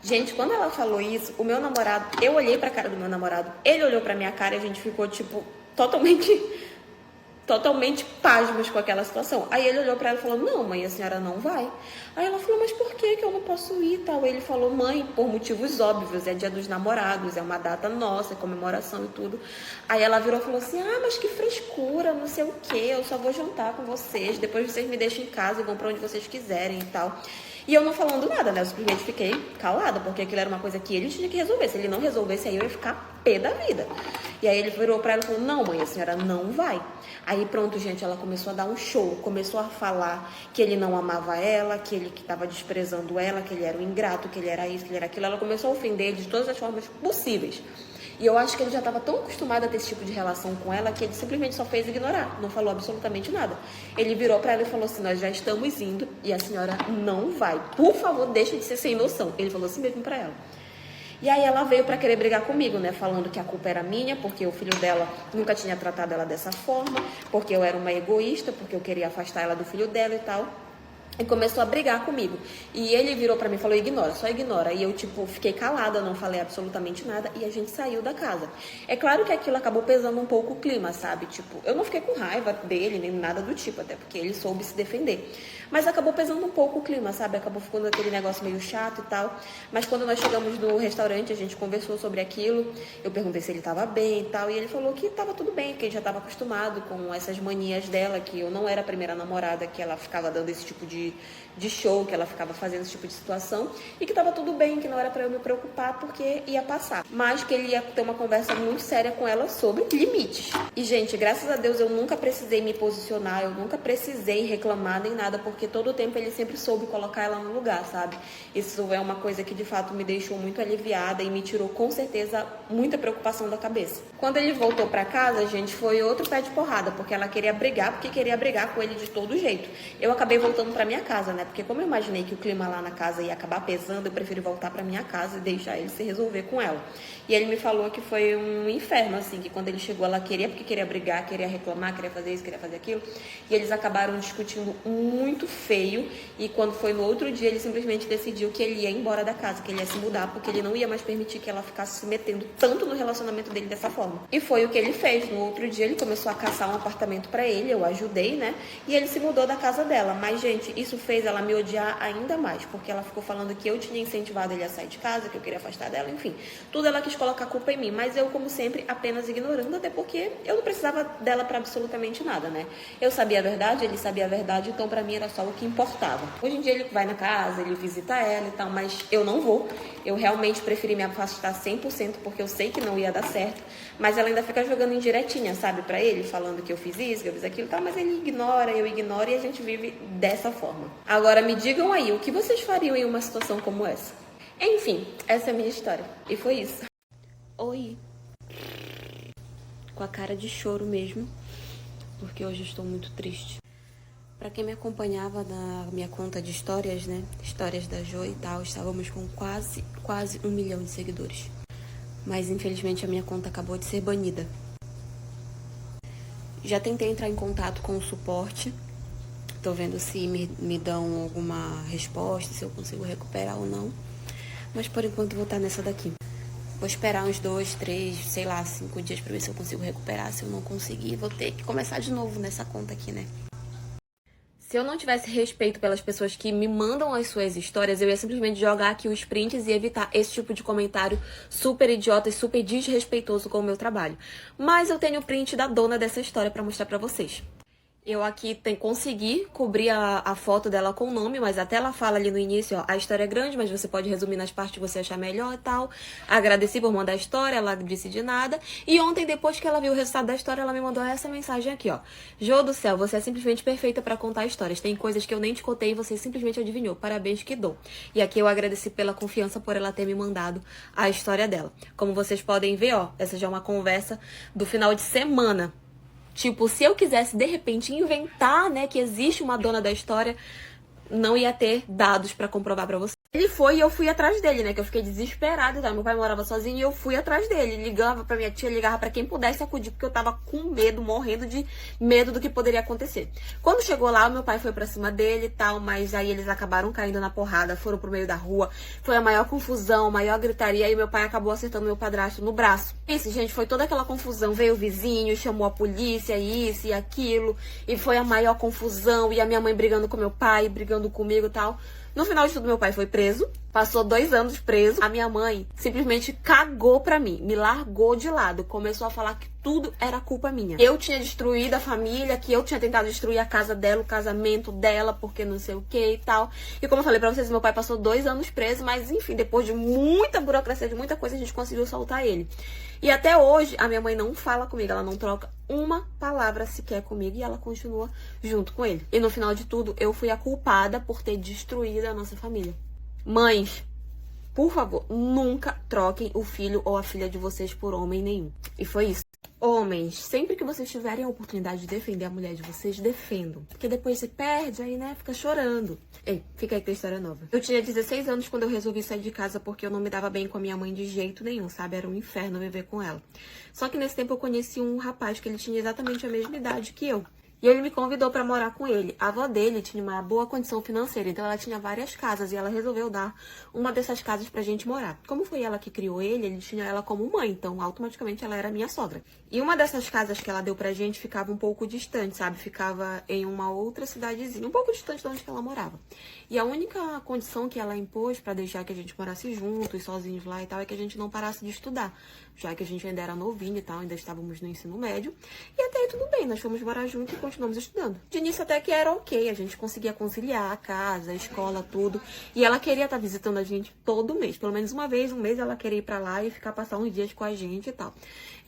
Gente, quando ela falou isso, o meu namorado, eu olhei pra cara do meu namorado, ele olhou pra minha cara e a gente ficou, tipo, totalmente pasmos com aquela situação. Aí ele olhou pra ela e falou, não, mãe, a senhora não vai. Aí ela falou, mas por que eu não posso ir e tal? Ele falou, mãe, por motivos óbvios, é dia dos namorados, é uma data nossa, é comemoração e tudo. Aí ela virou e falou assim, mas que frescura, não sei o quê, eu só vou jantar com vocês, depois vocês me deixam em casa e vão pra onde vocês quiserem e tal. E eu não falando nada, né? Eu simplesmente fiquei calada, porque aquilo era uma coisa que ele tinha que resolver. Se ele não resolvesse, aí eu ia ficar pé da vida. E aí ele virou pra ela e falou, não, mãe, a senhora não vai. Aí pronto, gente, ela começou a dar um show, começou a falar que ele não amava ela, que ele estava desprezando ela, que ele era um ingrato, que ele era isso, que ele era aquilo. Ela começou a ofender ele de todas as formas possíveis. E eu acho que ele já estava tão acostumado a ter esse tipo de relação com ela que ele simplesmente só fez ignorar, não falou absolutamente nada. Ele virou para ela e falou assim, nós já estamos indo e a senhora não vai. Por favor, deixa de ser sem noção. Ele falou assim mesmo para ela. E aí ela veio para querer brigar comigo, né? Falando que a culpa era minha, porque o filho dela nunca tinha tratado ela dessa forma, porque eu era uma egoísta, porque eu queria afastar ela do filho dela e tal. E começou a brigar comigo. E ele virou pra mim e falou, ignora, só ignora. E eu, fiquei calada, não falei absolutamente nada. E a gente saiu da casa. É claro que aquilo acabou pesando um pouco o clima, sabe? Eu não fiquei com raiva dele, nem nada do tipo. Até porque ele soube se defender. Mas acabou pesando um pouco o clima, sabe? Acabou ficando aquele negócio meio chato e tal. Mas quando nós chegamos no restaurante, a gente conversou sobre aquilo. Eu perguntei se ele tava bem e tal. E ele falou que tava tudo bem, que ele já tava acostumado com essas manias dela. Que eu não era a primeira namorada que ela ficava dando esse tipo de show, que ela ficava fazendo esse tipo de situação, e que tava tudo bem, que não era pra eu me preocupar porque ia passar, mas que ele ia ter uma conversa muito séria com ela sobre limites. E gente, graças a Deus eu nunca precisei me posicionar, eu nunca precisei reclamar nem nada, porque todo o tempo ele sempre soube colocar ela no lugar, sabe? Isso é uma coisa que de fato me deixou muito aliviada e me tirou com certeza muita preocupação da cabeça. Quando ele voltou pra casa, gente, foi outro pé de porrada, porque ela queria brigar, porque queria brigar com ele de todo jeito. Eu acabei voltando pra minha casa, né? Porque como eu imaginei que o clima lá na casa ia acabar pesando, eu preferi voltar pra minha casa e deixar ele se resolver com ela. E ele me falou que foi um inferno, assim, que quando ele chegou ela queria, porque queria brigar, queria reclamar, queria fazer isso, queria fazer aquilo. E eles acabaram discutindo muito feio. E quando foi no outro dia, ele simplesmente decidiu que ele ia embora da casa, que ele ia se mudar, porque ele não ia mais permitir que ela ficasse se metendo tanto no relacionamento dele dessa forma. E foi o que ele fez. No outro dia, ele começou a caçar um apartamento pra ele, eu ajudei, né? E ele se mudou da casa dela. Mas, gente, isso fez ela me odiar ainda mais, porque ela ficou falando que eu tinha incentivado ele a sair de casa, que eu queria afastar dela, enfim. Tudo ela quis colocar a culpa em mim, mas eu, como sempre, apenas ignorando, até porque eu não precisava dela pra absolutamente nada, né? Eu sabia a verdade, ele sabia a verdade, então pra mim era só o que importava. Hoje em dia ele vai na casa, ele visita ela e tal, mas eu não vou. Eu realmente preferi me afastar 100%, porque eu sei que não ia dar certo, mas ela ainda fica jogando indiretinha, sabe, pra ele, falando que eu fiz isso, que eu fiz aquilo e tal, mas ele ignora, eu ignoro e a gente vive dessa forma. Agora me digam aí, o que vocês fariam em uma situação como essa? Enfim, essa é a minha história. E foi isso. Oi. Com a cara de choro mesmo, porque hoje eu estou muito triste. Pra quem me acompanhava na minha conta de histórias, né? Histórias da Jo e tal, estávamos com quase 1 milhão de seguidores. Mas infelizmente a minha conta acabou de ser banida. Já tentei entrar em contato com o suporte. Tô vendo se me dão alguma resposta, se eu consigo recuperar ou não. Mas por enquanto vou estar nessa daqui. Vou esperar uns 2, 3, sei lá, 5 dias pra ver se eu consigo recuperar. Se eu não conseguir, vou ter que começar de novo nessa conta aqui, né? Se eu não tivesse respeito pelas pessoas que me mandam as suas histórias, eu ia simplesmente jogar aqui os prints e evitar esse tipo de comentário super idiota e super desrespeitoso com o meu trabalho. Mas eu tenho o print da dona dessa história pra mostrar pra vocês. Eu aqui consegui cobrir a foto dela com o nome, mas até ela fala ali no início, ó, a história é grande, mas você pode resumir nas partes que você achar melhor e tal. Agradeci por mandar a história, ela disse de nada. E ontem, depois que ela viu o resultado da história, ela me mandou essa mensagem aqui, ó. Jo do céu, você é simplesmente perfeita pra contar histórias. Tem coisas que eu nem te contei e você simplesmente adivinhou. Parabéns que dou. E aqui eu agradeci pela confiança por ela ter me mandado a história dela. Como vocês podem ver, ó, essa já é uma conversa do final de semana. Tipo, se eu quisesse, de repente, inventar, né, que existe uma dona da história, não ia ter dados pra comprovar pra você. Ele foi e eu fui atrás dele, né? Que eu fiquei desesperada, tá? Meu pai morava sozinho e eu fui atrás dele. Ligava pra minha tia, ligava pra quem pudesse acudir, porque eu tava com medo, morrendo de medo do que poderia acontecer. Quando chegou lá, o meu pai foi pra cima dele e tal, mas aí eles acabaram caindo na porrada, foram pro meio da rua. Foi a maior confusão, a maior gritaria, e meu pai acabou acertando meu padrasto no braço. Isso, gente, foi toda aquela confusão. Veio o vizinho, chamou a polícia, isso e aquilo, e foi a maior confusão, e a minha mãe brigando com meu pai, brigando comigo e tal. No final de tudo, meu pai foi preso, passou 2 anos preso. A minha mãe simplesmente cagou pra mim, me largou de lado, começou a falar que tudo era culpa minha. Eu tinha destruído a família, que eu tinha tentado destruir a casa dela, o casamento dela, porque não sei o que e tal. E como eu falei pra vocês, meu pai passou 2 anos preso, mas enfim, depois de muita burocracia, de muita coisa, a gente conseguiu soltar ele. E até hoje, a minha mãe não fala comigo, ela não troca uma palavra sequer comigo e ela continua junto com ele. E no final de tudo, eu fui a culpada por ter destruído a nossa família. Mães, por favor, nunca troquem o filho ou a filha de vocês por homem nenhum. E foi isso. Homens, sempre que vocês tiverem a oportunidade de defender a mulher de vocês, defendam. Porque depois você perde, aí, né, fica chorando. Ei, fica aí que tem história nova. Eu tinha 16 anos quando eu resolvi sair de casa porque eu não me dava bem com a minha mãe de jeito nenhum, sabe? Era um inferno viver com ela. Só que nesse tempo eu conheci um rapaz que ele tinha exatamente a mesma idade que eu. E ele me convidou pra morar com ele. A avó dele tinha uma boa condição financeira, então ela tinha várias casas e ela resolveu dar uma dessas casas pra gente morar. Como foi ela que criou ele tinha ela como mãe, então automaticamente ela era minha sogra. E uma dessas casas que ela deu pra gente ficava um pouco distante, sabe? Ficava em uma outra cidadezinha, um pouco distante de onde ela morava. E a única condição que ela impôs pra deixar que a gente morasse juntos, sozinhos lá e tal, é que a gente não parasse de estudar. Já que a gente ainda era novinho e tal, ainda estávamos no ensino médio. E até aí tudo bem, nós fomos morar juntos e continuamos estudando. De início até que era ok, a gente conseguia conciliar a casa, a escola, tudo. E ela queria estar visitando a gente todo mês. Pelo menos uma vez, um mês ela queria ir pra lá e ficar passar uns dias com a gente e tal.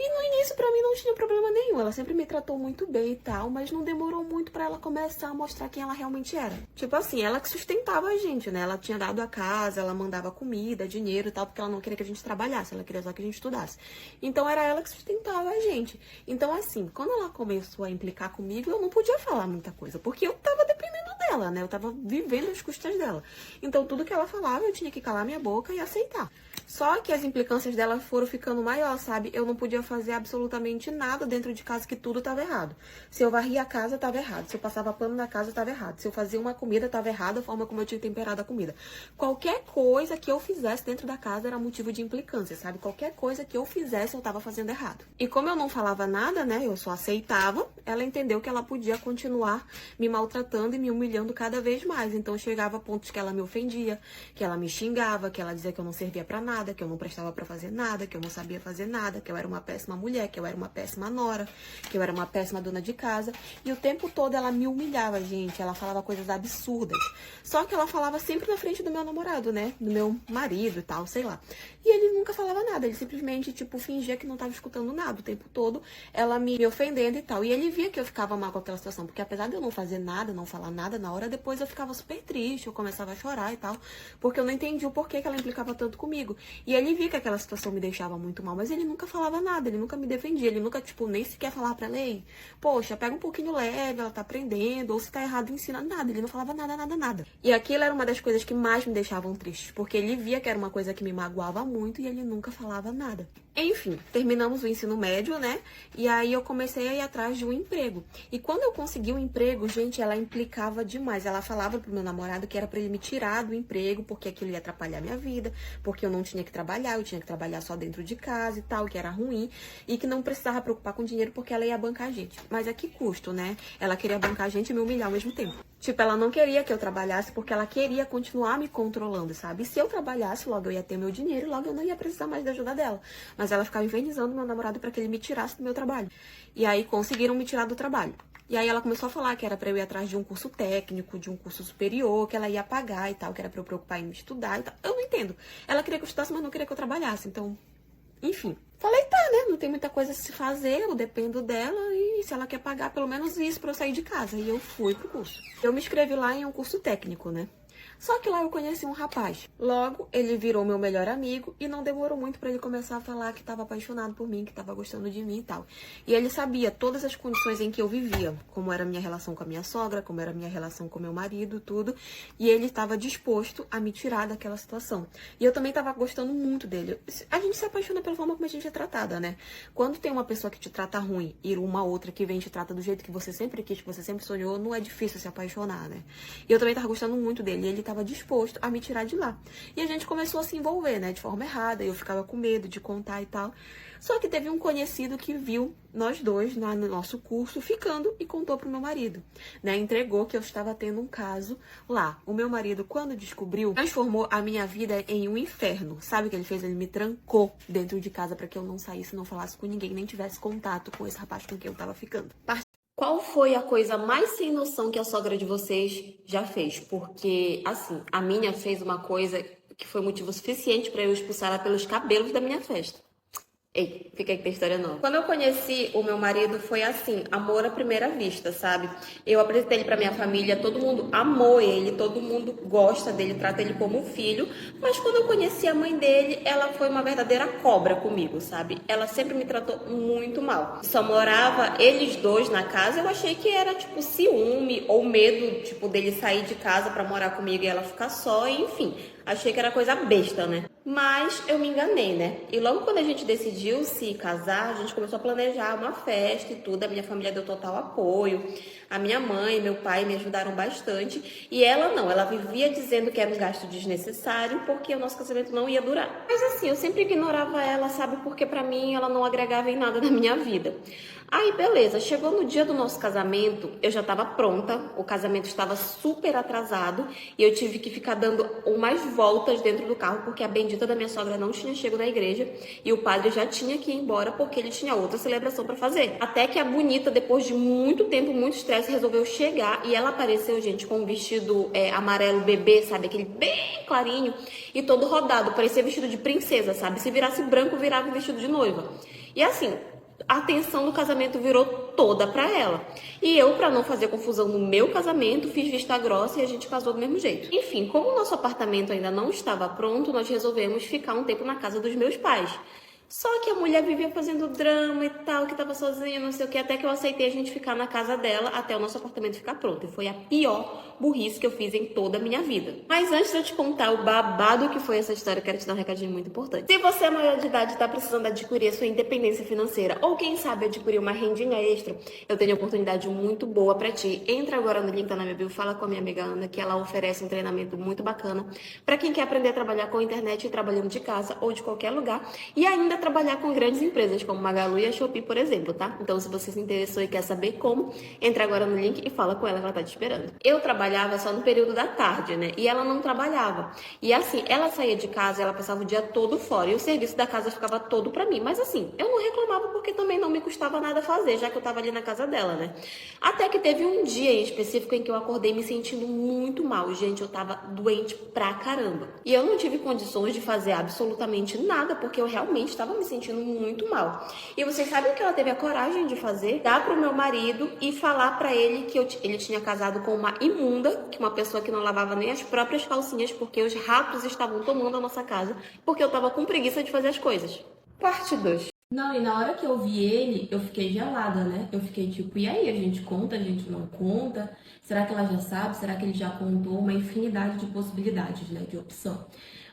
E no início pra mim não tinha problema nenhum, ela sempre me tratou muito bem e tal, mas não demorou muito pra ela começar a mostrar quem ela realmente era. Tipo assim, ela que sustentava a gente, né? Ela tinha dado a casa, ela mandava comida, dinheiro e tal, porque ela não queria que a gente trabalhasse, ela queria só que a gente estudasse. Então era ela que sustentava a gente. Então assim, quando ela começou a implicar comigo, eu não podia falar muita coisa, porque eu tava dependendo dela, né? Eu tava vivendo as custas dela. Então tudo que ela falava, eu tinha que calar minha boca e aceitar. Só que as implicâncias dela foram ficando maior, sabe? Eu não podia fazer absolutamente nada dentro de casa, que tudo tava errado. Se eu varria a casa, tava errado. Se eu passava pano na casa, tava errado. Se eu fazia uma comida, tava errado a forma como eu tinha temperado a comida. Qualquer coisa que eu fizesse dentro da casa era motivo de implicância, sabe? Qualquer coisa que eu fizesse, eu tava fazendo errado. E como eu não falava nada, né? Eu só aceitava, ela entendeu que ela podia continuar me maltratando e me humilhando cada vez mais. Então chegava a pontos que ela me ofendia, que ela me xingava, que ela dizia que eu não servia pra nada, que eu não prestava pra fazer nada, que eu não sabia fazer nada, que eu era uma péssima mulher, que eu era uma péssima nora, que eu era uma péssima dona de casa. E o tempo todo ela me humilhava, gente. Ela falava coisas absurdas. Só que ela falava sempre na frente do meu namorado, né? Do meu marido e tal, sei lá. E ele nunca falava nada. Ele simplesmente, tipo, fingia que não tava escutando nada o tempo todo. Ela me ofendendo e tal. E ele via que eu ficava mal com aquela situação. Porque apesar de eu não fazer nada, não falar nada na hora, depois eu ficava super triste. Eu começava a chorar e tal. Porque eu não entendi o porquê que ela implicava tanto comigo. E ele via que aquela situação me deixava muito mal, mas ele nunca falava nada, ele nunca me defendia, ele nunca, tipo, nem sequer falava pra ela, ei, poxa, pega um pouquinho leve, ela tá aprendendo, ou se tá errado, ensina nada. Ele não falava nada, nada, nada. E aquilo era uma das coisas que mais me deixavam triste, porque ele via que era uma coisa que me magoava muito e ele nunca falava nada. Enfim, terminamos o ensino médio, né? E aí eu comecei a ir atrás de um emprego. E quando eu consegui um emprego, gente, ela implicava demais. Ela falava pro meu namorado que era pra ele me tirar do emprego, porque aquilo ia atrapalhar minha vida, porque eu não tinha que trabalhar, eu tinha que trabalhar só dentro de casa e tal, que era ruim, e que não precisava preocupar com dinheiro porque ela ia bancar a gente. Mas a que custo, né? Ela queria bancar a gente e me humilhar ao mesmo tempo. Tipo, ela não queria que eu trabalhasse porque ela queria continuar me controlando, sabe? E se eu trabalhasse, logo eu ia ter meu dinheiro e logo eu não ia precisar mais da ajuda dela. Mas ela ficava infernizando meu namorado para que ele me tirasse do meu trabalho. E aí conseguiram me tirar do trabalho. E aí ela começou a falar que era pra eu ir atrás de um curso técnico, de um curso superior, que ela ia pagar e tal, que era pra eu preocupar em me estudar e tal. Eu não entendo. Ela queria que eu estudasse, mas não queria que eu trabalhasse. Então, enfim. Falei, tá, né? Não tem muita coisa a se fazer, eu dependo dela e se ela quer pagar pelo menos isso pra eu sair de casa. E eu fui pro curso. Eu me inscrevi lá em um curso técnico, né? Só que lá eu conheci um rapaz. Logo, ele virou meu melhor amigo e não demorou muito pra ele começar a falar que estava apaixonado por mim, que estava gostando de mim e tal. E ele sabia todas as condições em que eu vivia, como era a minha relação com a minha sogra, como era a minha relação com meu marido, tudo. E ele estava disposto a me tirar daquela situação. E eu também estava gostando muito dele. A gente se apaixona pela forma como a gente é tratada, né? Quando tem uma pessoa que te trata ruim e uma outra que vem e te trata do jeito que você sempre quis, que você sempre sonhou, não é difícil se apaixonar, né? E eu também tava gostando muito dele, e ele tava disposto a me tirar de lá. E a gente começou a se envolver, né, de forma errada, eu ficava com medo de contar e tal. Só que teve um conhecido que viu nós dois no nosso curso ficando e contou pro meu marido, né? Entregou que eu estava tendo um caso lá. O meu marido, quando descobriu, transformou a minha vida em um inferno. Sabe o que ele fez? Ele me trancou dentro de casa para que eu não saísse, não falasse com ninguém, nem tivesse contato com esse rapaz com quem eu tava ficando. Qual foi a coisa mais sem noção que a sogra de vocês já fez? Porque, assim, a minha fez uma coisa que foi motivo suficiente para eu expulsar ela pelos cabelos da minha festa. Ei, fica aí que tem história nova. Quando eu conheci o meu marido, foi assim, amor à primeira vista, sabe? Eu apresentei ele pra minha família, todo mundo amou ele, todo mundo gosta dele, trata ele como filho. Mas quando eu conheci a mãe dele, ela foi uma verdadeira cobra comigo, sabe? Ela sempre me tratou muito mal. Só morava eles dois na casa, eu achei que era, tipo, ciúme ou medo, tipo, dele sair de casa pra morar comigo e ela ficar só, e, enfim. Achei que era coisa besta, né? Mas eu me enganei, né? E logo quando a gente decidiu se casar, a gente começou a planejar uma festa e tudo. A minha família deu total apoio. A minha mãe e meu pai me ajudaram bastante. E ela não, ela vivia dizendo que era um gasto desnecessário porque o nosso casamento não ia durar. Mas assim, eu sempre ignorava ela, sabe? Porque pra mim ela não agregava em nada na minha vida. Aí, beleza, chegou no dia do nosso casamento, eu já estava pronta, o casamento estava super atrasado e eu tive que ficar dando umas voltas dentro do carro porque a bendita da minha sogra não tinha chegado na igreja e o padre já tinha que ir embora porque ele tinha outra celebração para fazer. Até que a bonita, depois de muito tempo, muito estresse, resolveu chegar e ela apareceu, gente, com um vestido amarelo bebê, sabe? Aquele bem clarinho e todo rodado, parecia vestido de princesa, sabe? Se virasse branco, virava um vestido de noiva. E assim, a atenção do casamento virou toda pra ela. E eu, pra não fazer confusão no meu casamento, fiz vista grossa e a gente casou do mesmo jeito. Enfim, como o nosso apartamento ainda não estava pronto, nós resolvemos ficar um tempo na casa dos meus pais. Só que a mulher vivia fazendo drama e tal, que tava sozinha, não sei o que, até que eu aceitei a gente ficar na casa dela até o nosso apartamento ficar pronto. E foi a pior burrice que eu fiz em toda a minha vida. Mas antes de eu te contar o babado que foi essa história, eu quero te dar um recadinho muito importante. Se você é maior de idade e tá precisando adquirir a sua independência financeira, ou quem sabe adquirir uma rendinha extra, eu tenho uma oportunidade muito boa pra ti. Entra agora no link que tá na minha bio, fala com a minha amiga Ana, que ela oferece um treinamento muito bacana pra quem quer aprender a trabalhar com a internet e trabalhando de casa ou de qualquer lugar, e ainda trabalhar com grandes empresas como Magalu e a Shopee, por exemplo, tá? Então, se você se interessou e quer saber como, entra agora no link e fala com ela que ela tá te esperando. Eu trabalhava só no período da tarde, né? E ela não trabalhava. E assim, ela saía de casa, ela passava o dia todo fora e o serviço da casa ficava todo pra mim. Mas assim, eu não reclamava porque também não me custava nada fazer, já que eu tava ali na casa dela, né? Até que teve um dia em específico em que eu acordei me sentindo muito mal. Gente, eu tava doente pra caramba. E eu não tive condições de fazer absolutamente nada porque eu realmente tava me sentindo muito mal. E vocês sabem o que ela teve a coragem de fazer? Dar pro meu marido e falar pra ele que ele tinha casado com uma imunda, que uma pessoa que não lavava nem as próprias calcinhas porque os ratos estavam tomando a nossa casa, porque eu tava com preguiça de fazer as coisas. Parte 2. Não, e na hora que eu vi ele, eu fiquei gelada, né? Eu fiquei tipo, e aí, a gente conta, a gente não conta? Será que ela já sabe? Será que ele já contou? Uma infinidade de possibilidades, né? De opção.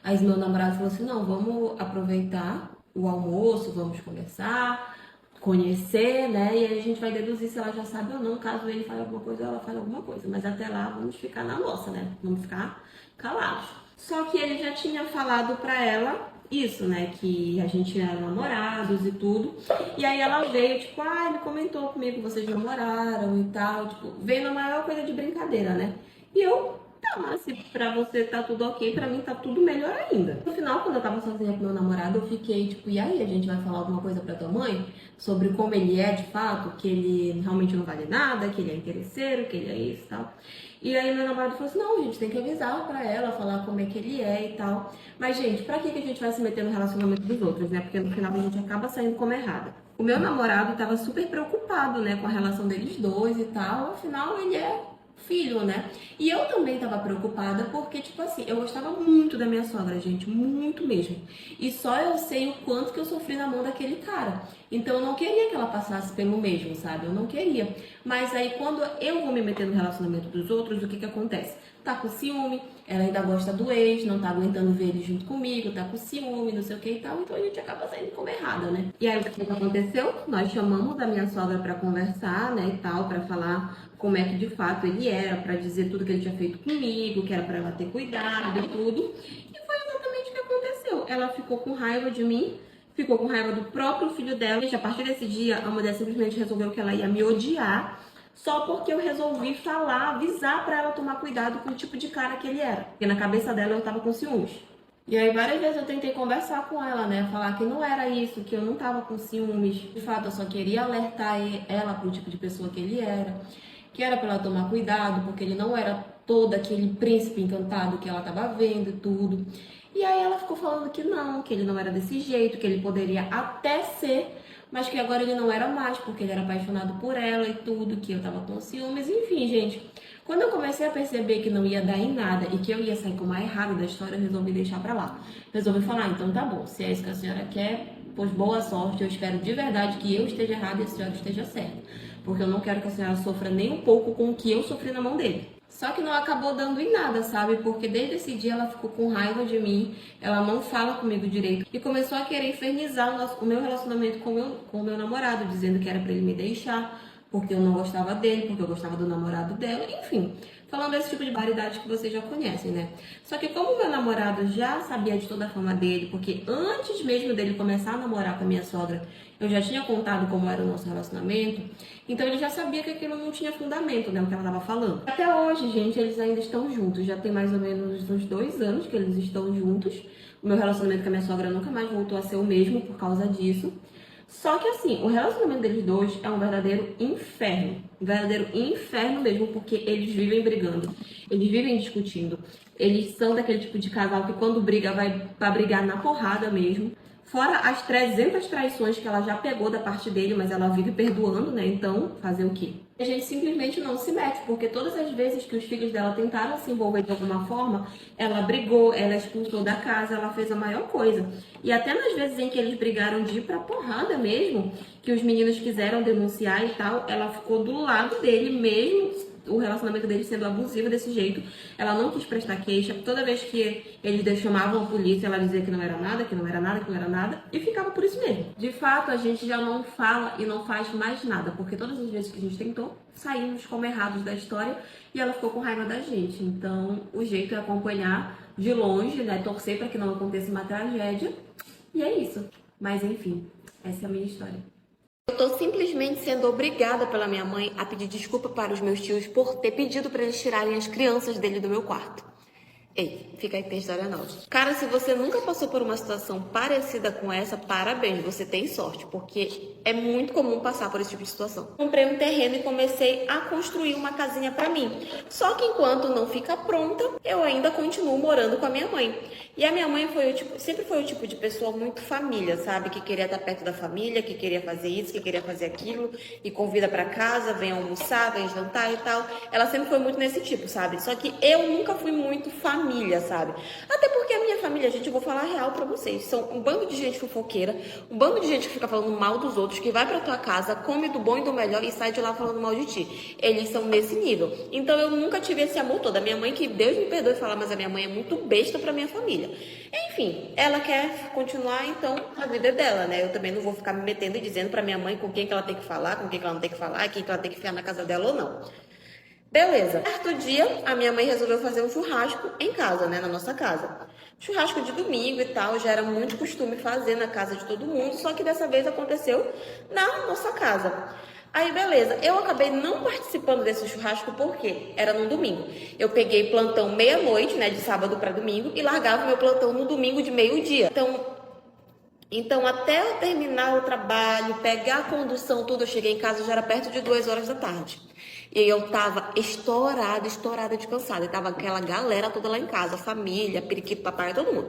Aí meu namorado falou assim, não, vamos aproveitar o almoço, vamos conversar, conhecer, né? E aí a gente vai deduzir se ela já sabe ou não, caso ele fale alguma coisa ou ela fale alguma coisa. Mas até lá, vamos ficar na nossa, né? Vamos ficar calados. Só que ele já tinha falado pra ela isso, né? Que a gente era namorados e tudo. E aí ela veio, tipo, ele comentou comigo que vocês namoraram e tal. Tipo, veio na maior coisa de brincadeira, né? E eu, tá, mas se pra você tá tudo ok, pra mim tá tudo melhor ainda. No final, quando eu tava sozinha com meu namorado, eu fiquei, tipo, e aí, a gente vai falar alguma coisa pra tua mãe? Sobre como ele é de fato, que ele realmente não vale nada, que ele é interesseiro, que ele é isso e tal. E aí meu namorado falou assim, não, a gente tem que avisar pra ela, falar como é que ele é e tal. Mas, gente, pra que a gente vai se meter no relacionamento dos outros, né? Porque no final a gente acaba saindo como errada. O meu namorado tava super preocupado, né, com a relação deles dois e tal. Afinal, ele é filho, né? E eu também tava preocupada porque, tipo assim, eu gostava muito da minha sogra, gente, muito mesmo. E só eu sei o quanto que eu sofri na mão daquele cara. Então eu não queria que ela passasse pelo mesmo, sabe? Eu não queria. Mas aí quando eu vou me meter no relacionamento dos outros, o que que acontece? Tá com ciúme, ela ainda gosta do ex, não tá aguentando ver ele junto comigo, tá com ciúme, não sei o que e tal, então a gente acaba saindo como errada, né? E aí o que aconteceu? Nós chamamos a minha sogra pra conversar, né, e tal, pra falar como é que de fato ele era, pra dizer tudo que ele tinha feito comigo, que era pra ela ter cuidado e tudo. E foi exatamente o que aconteceu. Ela ficou com raiva de mim, ficou com raiva do próprio filho dela. Gente, a partir desse dia, a mulher simplesmente resolveu que ela ia me odiar só porque eu resolvi falar, avisar pra ela tomar cuidado com o tipo de cara que ele era. Porque na cabeça dela eu tava com ciúmes. E aí várias vezes eu tentei conversar com ela, né? Falar que não era isso, que eu não tava com ciúmes. De fato, eu só queria alertar ela pro tipo de pessoa que ele era. Que era pra ela tomar cuidado, porque ele não era todo aquele príncipe encantado que ela tava vendo e tudo. E aí ela ficou falando que não, que ele não era desse jeito, que ele poderia até ser, mas que agora ele não era mais, porque ele era apaixonado por ela e tudo, que eu tava com ciúmes, enfim, gente. Quando eu comecei a perceber que não ia dar em nada e que eu ia sair como a errada da história, eu resolvi deixar pra lá. Resolvi falar, então tá bom, se é isso que a senhora quer, pois boa sorte, eu espero de verdade que eu esteja errada e a senhora esteja certa. Porque eu não quero que a senhora sofra nem um pouco com o que eu sofri na mão dele. Só que não acabou dando em nada, sabe? Porque desde esse dia ela ficou com raiva de mim, ela não fala comigo direito e começou a querer infernizar o meu relacionamento com o meu namorado, dizendo que era pra ele me deixar, porque eu não gostava dele, porque eu gostava do namorado dela, enfim. Falando esse tipo de barbaridade que vocês já conhecem, né? Só que como meu namorado já sabia de toda a fama dele, porque antes mesmo dele começar a namorar com a minha sogra, eu já tinha contado como era o nosso relacionamento, então ele já sabia que aquilo não tinha fundamento, né? O que ela tava falando. Até hoje, gente, eles ainda estão juntos. Já tem mais ou menos uns 2 anos que eles estão juntos. O meu relacionamento com a minha sogra nunca mais voltou a ser o mesmo por causa disso. Só que assim, o relacionamento deles dois é um verdadeiro inferno. Um verdadeiro inferno mesmo, porque eles vivem brigando. Eles vivem discutindo. Eles são daquele tipo de casal que quando briga vai pra brigar na porrada mesmo. Fora as 300 traições que ela já pegou da parte dele, mas ela vive perdoando, né? Então, fazer o quê? A gente simplesmente não se mete, porque todas as vezes que os filhos dela tentaram se envolver de alguma forma, ela brigou, ela expulsou da casa, ela fez a maior coisa. E até nas vezes em que eles brigaram de ir pra porrada mesmo, que os meninos quiseram denunciar e tal, ela ficou do lado dele mesmo, o relacionamento deles sendo abusivo desse jeito. Ela não quis prestar queixa. Toda vez que eles chamavam a polícia, ela dizia que não era nada, que não era nada, que não era nada. E ficava por isso mesmo. De fato, a gente já não fala e não faz mais nada. Porque todas as vezes que a gente tentou, saímos como errados da história. E ela ficou com raiva da gente. Então, o jeito é acompanhar de longe, né? Torcer para que não aconteça uma tragédia. E é isso. Mas, enfim, essa é a minha história. Eu tô simplesmente sendo obrigada pela minha mãe a pedir desculpa para os meus tios por ter pedido para eles tirarem as crianças dele do meu quarto. Ei, fica aí que tem história nova. Cara, se você nunca passou por uma situação parecida com essa, parabéns, você tem sorte, porque é muito comum passar por esse tipo de situação. Comprei um terreno e comecei a construir uma casinha pra mim. Só que enquanto não fica pronta, eu ainda continuo morando com a minha mãe. E a minha mãe sempre foi o tipo de pessoa muito família, sabe? Que queria estar perto da família, que queria fazer isso, que queria fazer aquilo, e convida pra casa, vem almoçar, vem jantar e tal. Ela sempre foi muito nesse tipo, sabe? Só que eu nunca fui muito família, sabe? Até porque a minha família, gente, eu vou falar a real pra vocês, são um bando de gente fofoqueira, um bando de gente que fica falando mal dos outros, que vai pra tua casa, come do bom e do melhor e sai de lá falando mal de ti. Eles são nesse nível. Então eu nunca tive esse amor todo. A minha mãe, que Deus me perdoe falar, mas a minha mãe é muito besta pra minha família. Enfim, ela quer continuar, então, a vida é dela, né? Eu também não vou ficar me metendo e dizendo pra minha mãe com quem que ela tem que falar, com quem que ela não tem que falar, quem que ela tem que ficar na casa dela ou não. Beleza. Certo dia, a minha mãe resolveu fazer um churrasco em casa, né? Na nossa casa. Churrasco de domingo e tal, já era muito costume fazer na casa de todo mundo, só que dessa vez aconteceu na nossa casa. Aí, beleza, eu acabei não participando desse churrasco porque era no domingo. Eu peguei plantão meia-noite, né, de sábado para domingo, e largava meu plantão no domingo de meio-dia. Então, até eu terminar o trabalho, pegar a condução, tudo, eu cheguei em casa, já era perto de 2 horas da tarde. E eu tava estourada de cansada. E tava aquela galera toda lá em casa, família, periquito, papai, todo mundo.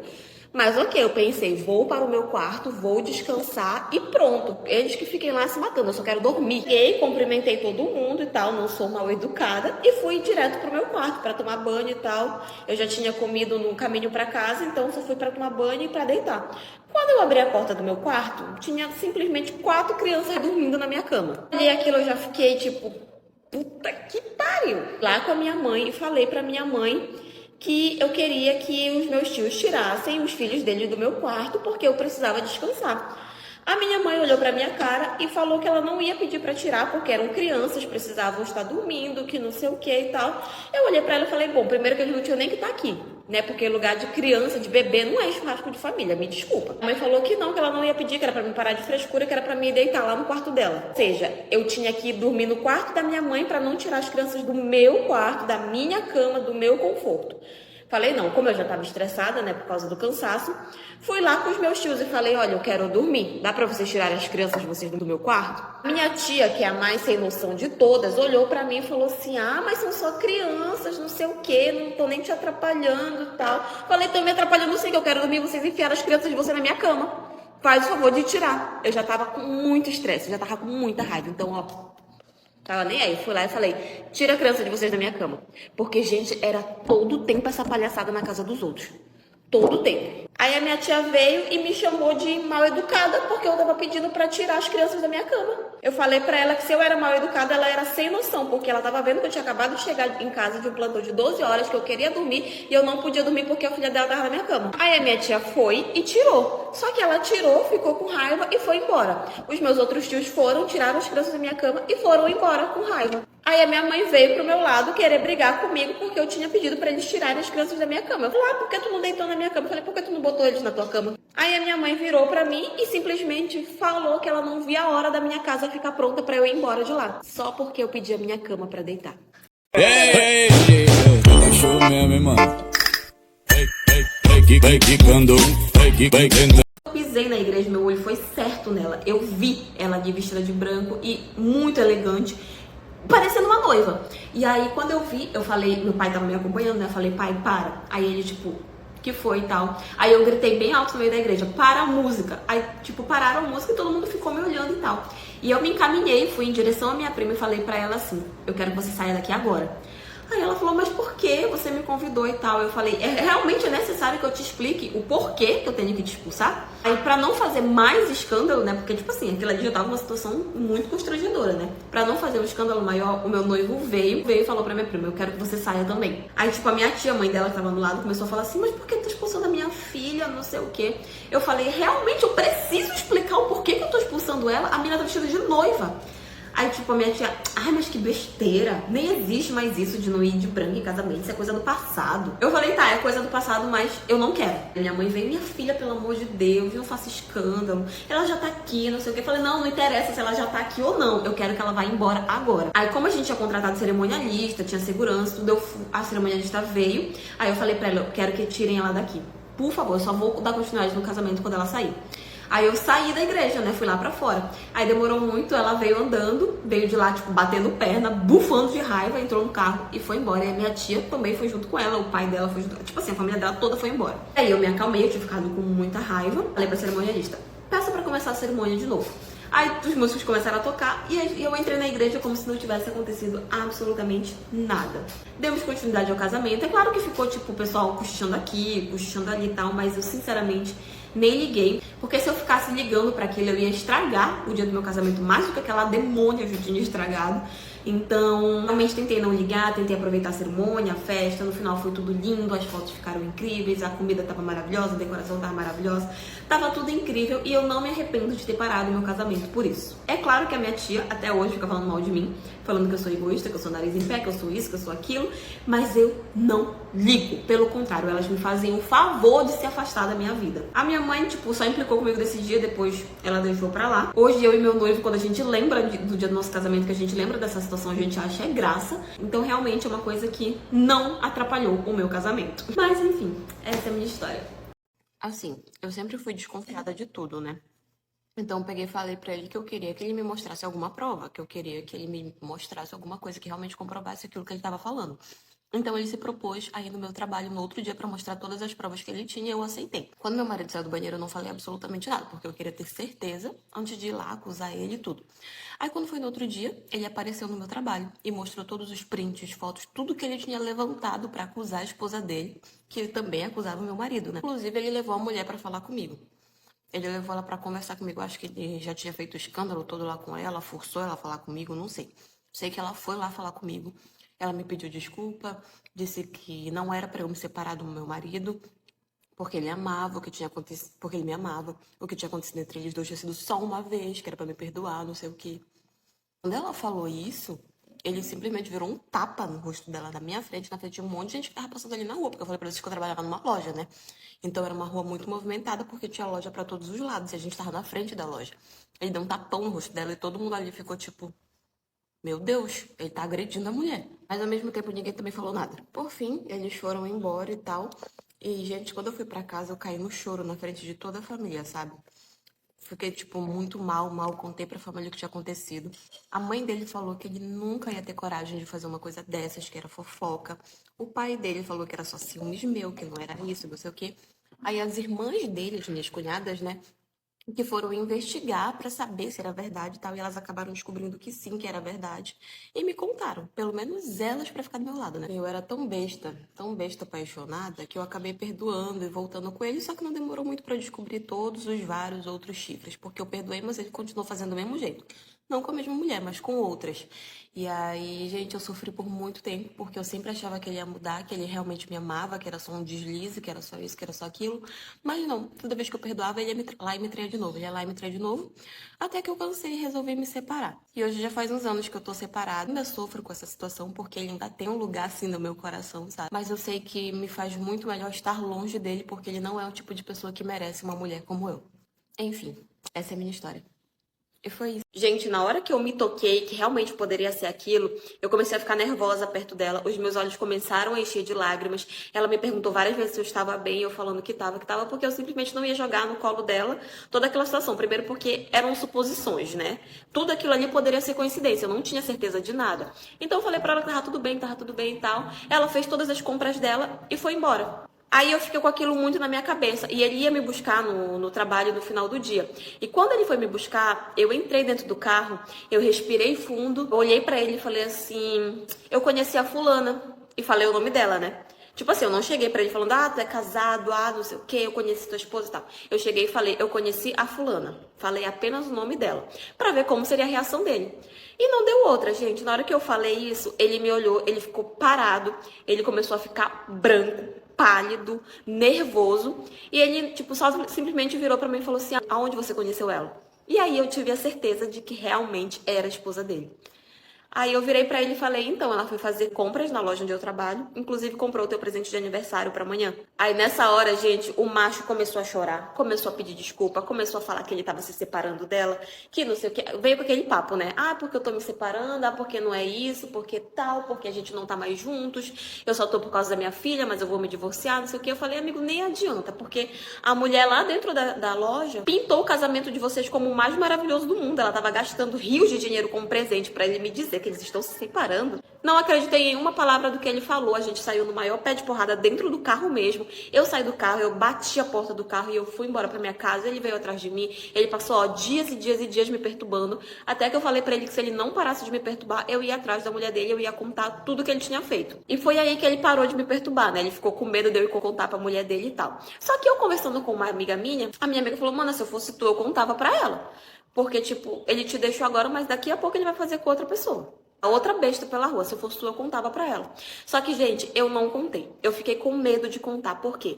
Mas ok, eu pensei, vou para o meu quarto, vou descansar e pronto. Eles que fiquem lá se matando, eu só quero dormir. Cheguei, cumprimentei todo mundo e tal, não sou mal educada e fui direto pro meu quarto para tomar banho e tal. Eu já tinha comido no caminho para casa, então só fui para tomar banho e para deitar. Quando eu abri a porta do meu quarto, tinha simplesmente 4 crianças dormindo na minha cama. E aquilo eu já fiquei tipo, puta que pariu. Lá com a minha mãe e falei pra minha mãe que eu queria que os meus tios tirassem os filhos dele do meu quarto porque eu precisava descansar. A minha mãe olhou pra minha cara e falou que ela não ia pedir pra tirar porque eram crianças, precisavam estar dormindo, que não sei o que e tal. Eu olhei pra ela e falei, bom, primeiro que eles não tinham nem que estar aqui, né? Porque lugar de criança, de bebê, não é churrasco de família, me desculpa. A mãe falou que ela não ia pedir, que era pra mim parar de frescura, que era pra mim deitar lá no quarto dela. Ou seja, eu tinha que dormir no quarto da minha mãe pra não tirar as crianças do meu quarto, da minha cama, do meu conforto. Falei não, como eu já estava estressada, né, por causa do cansaço, fui lá com os meus tios e falei, olha, eu quero dormir, dá pra vocês tirarem as crianças de vocês do meu quarto? Minha tia, que é a mais sem noção de todas, olhou pra mim e falou assim, ah, mas são só crianças, não sei o quê, não tô nem te atrapalhando e tal. Falei, tô me atrapalhando sim, que eu quero dormir, vocês enfiaram as crianças de vocês na minha cama. Faz o favor de tirar. Eu já tava com muito estresse, já tava com muita raiva, então, ó, tava nem aí, fui lá e falei, tira a criança de vocês da minha cama. Porque, gente, era todo tempo essa palhaçada na casa dos outros. Todo tempo. Aí a minha tia veio e me chamou de mal educada porque eu tava pedindo pra tirar as crianças da minha cama. Eu falei pra ela que se eu era mal educada, ela era sem noção, porque ela tava vendo que eu tinha acabado de chegar em casa de um plantão de 12 horas, que eu queria dormir e eu não podia dormir porque a filha dela tava na minha cama. Aí a minha tia foi e tirou. Só que ela tirou, ficou com raiva e foi embora. Os meus outros tios foram, tiraram as crianças da minha cama e foram embora com raiva. Aí a minha mãe veio pro meu lado querer brigar comigo porque eu tinha pedido pra eles tirarem as crianças da minha cama. Eu falei, ah, por que tu não deitou na minha cama? Eu falei, por que tu não botou eles na tua cama? Aí a minha mãe virou pra mim e simplesmente falou que ela não via a hora da minha casa ficar pronta pra eu ir embora de lá. Só porque eu pedi a minha cama pra deitar. Ei, show mesmo, hein, mano? Eu pisei na igreja, meu olho foi certo nela. Eu vi ela de vestida de branco e muito elegante, parecendo uma noiva. E aí, quando eu vi, eu falei, meu pai tava me acompanhando, né? Eu falei, pai, para. Aí ele, tipo, que foi e tal. Aí eu gritei bem alto no meio da igreja, para a música. Aí, tipo, pararam a música e todo mundo ficou me olhando e tal. E eu me encaminhei, fui em direção à minha prima e falei pra ela assim, eu quero que você saia daqui agora. Aí ela falou, mas por que você me convidou e tal? Eu falei, realmente é necessário que eu te explique o porquê que eu tenho que te expulsar? Aí pra não fazer mais escândalo, né? Porque, tipo assim, aquilo ali já tava numa situação muito constrangedora, né? Pra não fazer um escândalo maior, o meu noivo veio e falou pra minha prima, eu quero que você saia também. Aí, tipo, a minha tia, mãe dela que tava do lado, começou a falar assim, mas por que tu tá expulsando a minha filha, não sei o quê? Eu falei, realmente, eu preciso explicar o porquê que eu tô expulsando ela. A menina tá vestida de noiva. Aí, tipo, a minha tia, ai, mas que besteira. Nem existe mais isso de não ir de branco em casamento. Isso é coisa do passado. Eu falei, tá, é coisa do passado, mas eu não quero. Minha mãe veio, minha filha, pelo amor de Deus, não faça escândalo. Ela já tá aqui, não sei o que. Eu falei, não interessa se ela já tá aqui ou não. Eu quero que ela vá embora agora. Aí, como a gente tinha contratado cerimonialista, tinha segurança, tudo, a cerimonialista veio. Aí eu falei pra ela, eu quero que tirem ela daqui. Por favor, eu só vou dar continuidade no casamento quando ela sair. Aí eu saí da igreja, né? Fui lá pra fora. Aí demorou muito, ela veio andando, veio de lá, tipo, batendo perna, bufando de raiva, entrou no carro e foi embora. E a minha tia também foi junto com ela, o pai dela foi junto. Tipo assim, a família dela toda foi embora. Aí eu me acalmei, eu tinha ficado com muita raiva. Falei pra cerimonialista, peça pra começar a cerimônia de novo. Aí os músicos começaram a tocar e eu entrei na igreja como se não tivesse acontecido absolutamente nada. Demos continuidade ao casamento. É claro que ficou, tipo, o pessoal cochichando aqui, cochichando ali e tal, mas eu, sinceramente, nem liguei. Porque se eu ficasse ligando pra aquilo, eu ia estragar o dia do meu casamento mais do que aquela demônia já tinha estragado. Então, realmente tentei não ligar, tentei aproveitar a cerimônia, a festa. No final foi tudo lindo, as fotos ficaram incríveis, a comida tava maravilhosa, a decoração tava maravilhosa. Tava tudo incrível e eu não me arrependo de ter parado meu casamento por isso. É claro que a minha tia até hoje fica falando mal de mim, falando que eu sou egoísta, que eu sou nariz em pé, que eu sou isso, que eu sou aquilo. Mas eu não ligo. Pelo contrário, elas me fazem o favor de se afastar da minha vida. A minha mãe, tipo, só implicou comigo desse dia, depois ela deixou pra lá. Hoje eu e meu noivo, quando a gente lembra do dia do nosso casamento, que a gente lembra dessa situação, a gente acha é graça. Então realmente é uma coisa que não atrapalhou o meu casamento. Mas enfim, essa é a minha história. Assim, eu sempre fui desconfiada de tudo, né? Então eu peguei e falei pra ele que eu queria que ele me mostrasse alguma prova, que eu queria que ele me mostrasse alguma coisa que realmente comprovasse aquilo que ele tava falando. Então ele se propôs a ir no meu trabalho no outro dia pra mostrar todas as provas que ele tinha e eu aceitei. Quando meu marido saiu do banheiro, eu não falei absolutamente nada, porque eu queria ter certeza antes de ir lá acusar ele e tudo. Aí quando foi no outro dia, ele apareceu no meu trabalho e mostrou todos os prints, fotos, tudo que ele tinha levantado pra acusar a esposa dele, que ele também acusava o meu marido, né? Inclusive ele levou a mulher pra falar comigo. Ele levou ela pra conversar comigo, acho que ele já tinha feito o escândalo todo lá com ela, forçou ela a falar comigo, não sei. Sei que ela foi lá falar comigo. Ela me pediu desculpa, disse que não era pra eu me separar do meu marido, porque ele amava o que tinha acontecido, porque ele me amava. O que tinha acontecido entre eles dois tinha sido só uma vez, que era pra me perdoar, não sei o quê. Quando ela falou isso, ele simplesmente virou um tapa no rosto dela na minha frente, na frente de um monte de gente que tava passando ali na rua, porque eu falei pra vocês que eu trabalhava numa loja, né? Então era uma rua muito movimentada, porque tinha loja pra todos os lados, e a gente tava na frente da loja. Ele deu um tapão no rosto dela e todo mundo ali ficou tipo, meu Deus, ele tá agredindo a mulher. Mas ao mesmo tempo ninguém também falou nada. Por fim, eles foram embora e tal. E, gente, quando eu fui pra casa, eu caí no choro na frente de toda a família, sabe? Fiquei, tipo, muito mal, contei pra família o que tinha acontecido. A mãe dele falou que ele nunca ia ter coragem de fazer uma coisa dessas, que era fofoca. O pai dele falou que era só ciúmes meu, que não era isso, não sei o quê. Aí as irmãs dele, as minhas cunhadas, né, que foram investigar pra saber se era verdade e tal, e elas acabaram descobrindo que sim, que era verdade, e me contaram, pelo menos elas pra ficar do meu lado, né? Eu era tão besta apaixonada, que eu acabei perdoando e voltando com ele, só que não demorou muito pra eu descobrir todos os vários outros chifres, porque eu perdoei, mas ele continuou fazendo do mesmo jeito. Não com a mesma mulher, mas com outras. E aí, gente, eu sofri por muito tempo, porque eu sempre achava que ele ia mudar, que ele realmente me amava, que era só um deslize, que era só isso, que era só aquilo. Mas não, toda vez que eu perdoava, ele ia lá e me traía de novo, ele ia lá e me traía de novo, até que eu cansei e resolvi me separar. E hoje já faz uns anos que eu tô separada, ainda sofro com essa situação, porque ele ainda tem um lugar assim no meu coração, sabe? Mas eu sei que me faz muito melhor estar longe dele, porque ele não é o tipo de pessoa que merece uma mulher como eu. Enfim, essa é a minha história. E foi isso. Gente, na hora que eu me toquei que realmente poderia ser aquilo, eu comecei a ficar nervosa perto dela. Os meus olhos começaram a encher de lágrimas. Ela me perguntou várias vezes se eu estava bem, eu falando que estava, porque eu simplesmente não ia jogar no colo dela toda aquela situação. Primeiro porque eram suposições, né? Tudo aquilo ali poderia ser coincidência, eu não tinha certeza de nada. Então eu falei pra ela que tava tudo bem e tal. Ela fez todas as compras dela e foi embora. Aí eu fiquei com aquilo muito na minha cabeça. E ele ia me buscar no trabalho no final do dia. E quando ele foi me buscar, eu entrei dentro do carro, eu respirei fundo, olhei pra ele e falei assim: eu conheci a fulana. E falei o nome dela, né? Tipo assim, eu não cheguei pra ele falando, tu é casado, não sei o quê, eu conheci tua esposa e tal. Eu cheguei e falei, eu conheci a fulana. Falei apenas o nome dela, pra ver como seria a reação dele. E não deu outra, gente. Na hora que eu falei isso, ele me olhou, ele ficou parado, ele começou a ficar branco, pálido, nervoso. E ele, tipo, só simplesmente virou pra mim e falou assim, aonde você conheceu ela? E aí eu tive a certeza de que realmente era a esposa dele. Aí eu virei pra ele e falei, então, ela foi fazer compras na loja onde eu trabalho, inclusive comprou o teu presente de aniversário pra amanhã. Aí nessa hora, gente, o macho começou a chorar, começou a pedir desculpa, começou a falar que ele tava se separando dela, que não sei o que, veio com aquele papo, né? Porque eu tô me separando, porque não é isso, porque tal, porque a gente não tá mais juntos, eu só tô por causa da minha filha, mas eu vou me divorciar, não sei o que. Eu falei, amigo, nem adianta, porque a mulher lá dentro da loja pintou o casamento de vocês como o mais maravilhoso do mundo, ela tava gastando rios de dinheiro como presente pra ele me dizer que eles estão se separando. Não acreditei em uma palavra do que ele falou. A gente saiu no maior pé de porrada dentro do carro mesmo. Eu saí do carro, eu bati a porta do carro e eu fui embora pra minha casa. Ele veio atrás de mim. Ele passou dias e dias e dias me perturbando. Até que eu falei pra ele que se ele não parasse de me perturbar, eu ia atrás da mulher dele, eu ia contar tudo que ele tinha feito. E foi aí que ele parou de me perturbar, né? Ele ficou com medo de eu ir contar pra mulher dele e tal. Só que eu conversando com uma amiga minha, a minha amiga falou, mano, se eu fosse tu, eu contava pra ela. Porque, tipo, ele te deixou agora, mas daqui a pouco ele vai fazer com outra pessoa. A outra besta pela rua. Se eu fosse tu, eu contava pra ela. Só que, gente, eu não contei. Eu fiquei com medo de contar. Por quê?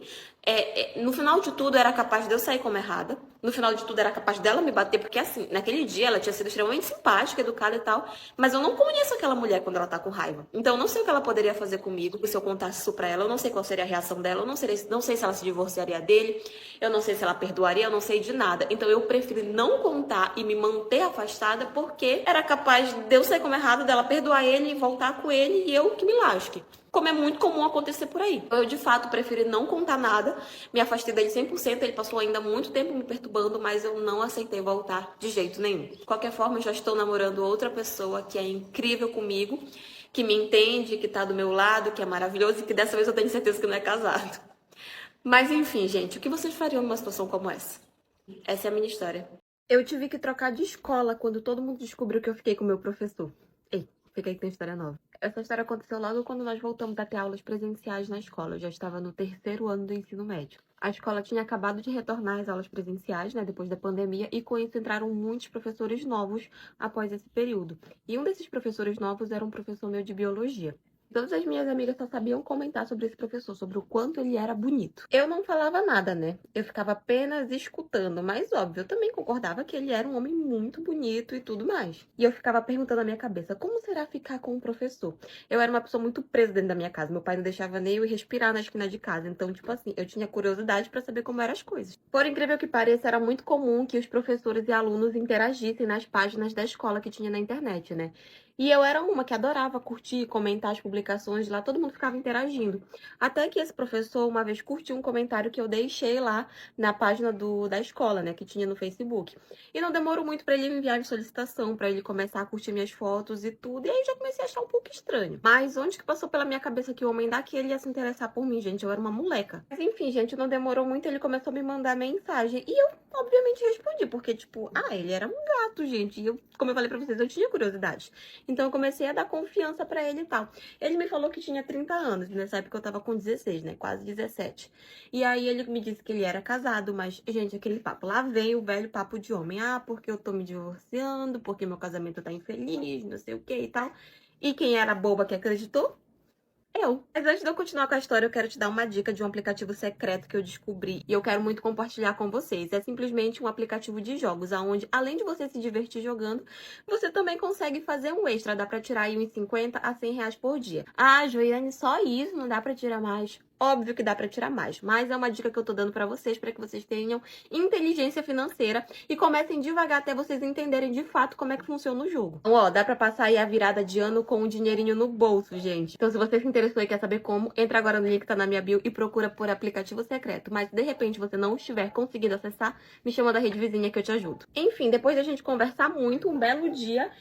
No final de tudo, era capaz de eu sair como errada. No final de tudo, era capaz dela me bater. Porque, assim, naquele dia, ela tinha sido extremamente simpática, educada e tal. Mas eu não conheço aquela mulher quando ela tá com raiva. Então, eu não sei o que ela poderia fazer comigo se eu contasse isso pra ela. Eu não sei qual seria a reação dela. Eu não sei se ela se divorciaria dele. Eu não sei se ela perdoaria. Eu não sei de nada. Então, eu prefiro não contar e me manter afastada. Porque era capaz de eu sair como errada, dela perdoar ele e voltar com ele. E eu que me lasque. Como é muito comum acontecer por aí. Eu, de fato, preferi não contar nada. Me afastei dele 100%. Ele passou ainda muito tempo me perturbando, mas eu não aceitei voltar de jeito nenhum. De qualquer forma, eu já estou namorando outra pessoa que é incrível comigo. que me entende, que tá do meu lado, que é maravilhoso e que dessa vez eu tenho certeza que não é casado. Mas enfim, gente, o que vocês fariam numa situação como essa? Essa é a minha história. Eu tive que trocar de escola quando todo mundo descobriu que eu fiquei com o meu professor. Ei, fica aí que tem história nova. Essa história aconteceu logo quando nós voltamos a ter aulas presenciais na escola. Eu já estava no 3º ano do ensino médio. A escola tinha acabado de retornar às aulas presenciais, né, depois da pandemia, e com isso entraram muitos professores novos após esse período. E um desses professores novos era um professor meu de biologia. Todas as minhas amigas só sabiam comentar sobre esse professor, sobre o quanto ele era bonito. Eu não falava nada, né? Eu ficava apenas escutando, mas óbvio, eu também concordava que ele era um homem muito bonito e tudo mais. E eu ficava perguntando na minha cabeça, como será ficar com um professor? Eu era uma pessoa muito presa dentro da minha casa, meu pai não deixava nem eu ir respirar na esquina de casa, então, tipo assim, eu tinha curiosidade pra saber como eram as coisas. Por incrível que pareça, era muito comum que os professores e alunos interagissem nas páginas da escola que tinha na internet, né? E eu era uma que adorava curtir, comentar as publicações lá, todo mundo ficava interagindo. Até que esse professor uma vez curtiu um comentário que eu deixei lá na página da escola, né, que tinha no Facebook. E não demorou muito para ele me enviar de solicitação, para ele começar a curtir minhas fotos e tudo. E aí já comecei a achar um pouco estranho. Mas onde que passou pela minha cabeça que o homem daquele ia se interessar por mim, gente? Eu era uma moleca. Mas enfim, gente, não demorou muito, ele começou a me mandar mensagem. E eu, obviamente, respondi, porque, tipo, ele era um gato, gente. E eu, como eu falei pra vocês, eu tinha curiosidade. Então eu comecei a dar confiança pra ele e tal. Ele me falou que tinha 30 anos, nessa época eu tava com 16, né? Quase 17. E aí ele me disse que ele era casado, mas, gente, aquele papo. Lá vem o velho papo de homem. Porque eu tô me divorciando, porque meu casamento tá infeliz, não sei o que e tal. E quem era a boba que acreditou? Eu. Mas antes de eu continuar com a história, eu quero te dar uma dica de um aplicativo secreto que eu descobri e eu quero muito compartilhar com vocês. É simplesmente um aplicativo de jogos, onde, além de você se divertir jogando, você também consegue fazer um extra. Dá pra tirar aí uns 50 a 100 reais por dia. Joiane, só isso? Não dá pra tirar mais? Óbvio que dá pra tirar mais, mas é uma dica que eu tô dando pra vocês, pra que vocês tenham inteligência financeira e comecem devagar até vocês entenderem de fato como é que funciona o jogo. Então, dá pra passar aí a virada de ano com um dinheirinho no bolso, gente. Então, se você se interessou e quer saber como, entra agora no link que tá na minha bio e procura por aplicativo secreto. Mas, de repente, você não estiver conseguindo acessar, me chama da rede vizinha que eu te ajudo. Enfim, depois da gente conversar muito, um belo dia,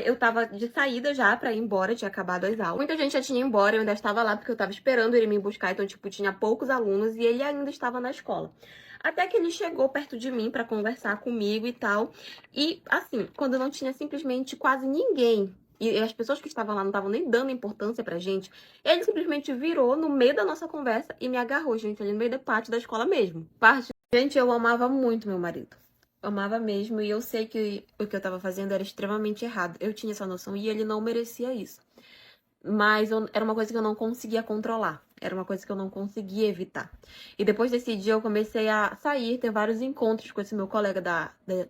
eu tava de saída já pra ir embora, tinha acabado as aulas. Muita gente já tinha ido embora, eu ainda estava lá porque eu tava esperando ele me buscar, então, tipo, tinha poucos alunos e ele ainda estava na escola. Até que ele chegou perto de mim pra conversar comigo e tal. E, assim, quando não tinha simplesmente quase ninguém, e as pessoas que estavam lá não estavam nem dando importância pra gente, ele simplesmente virou no meio da nossa conversa e me agarrou, gente, ali no meio da parte da escola mesmo. Gente, eu amava muito meu marido. Amava mesmo, e eu sei que o que eu tava fazendo era extremamente errado. Eu tinha essa noção e ele não merecia isso. Mas era uma coisa que eu não conseguia controlar. Era uma coisa que eu não conseguia evitar. E depois desse dia eu comecei a sair, ter vários encontros com esse meu colega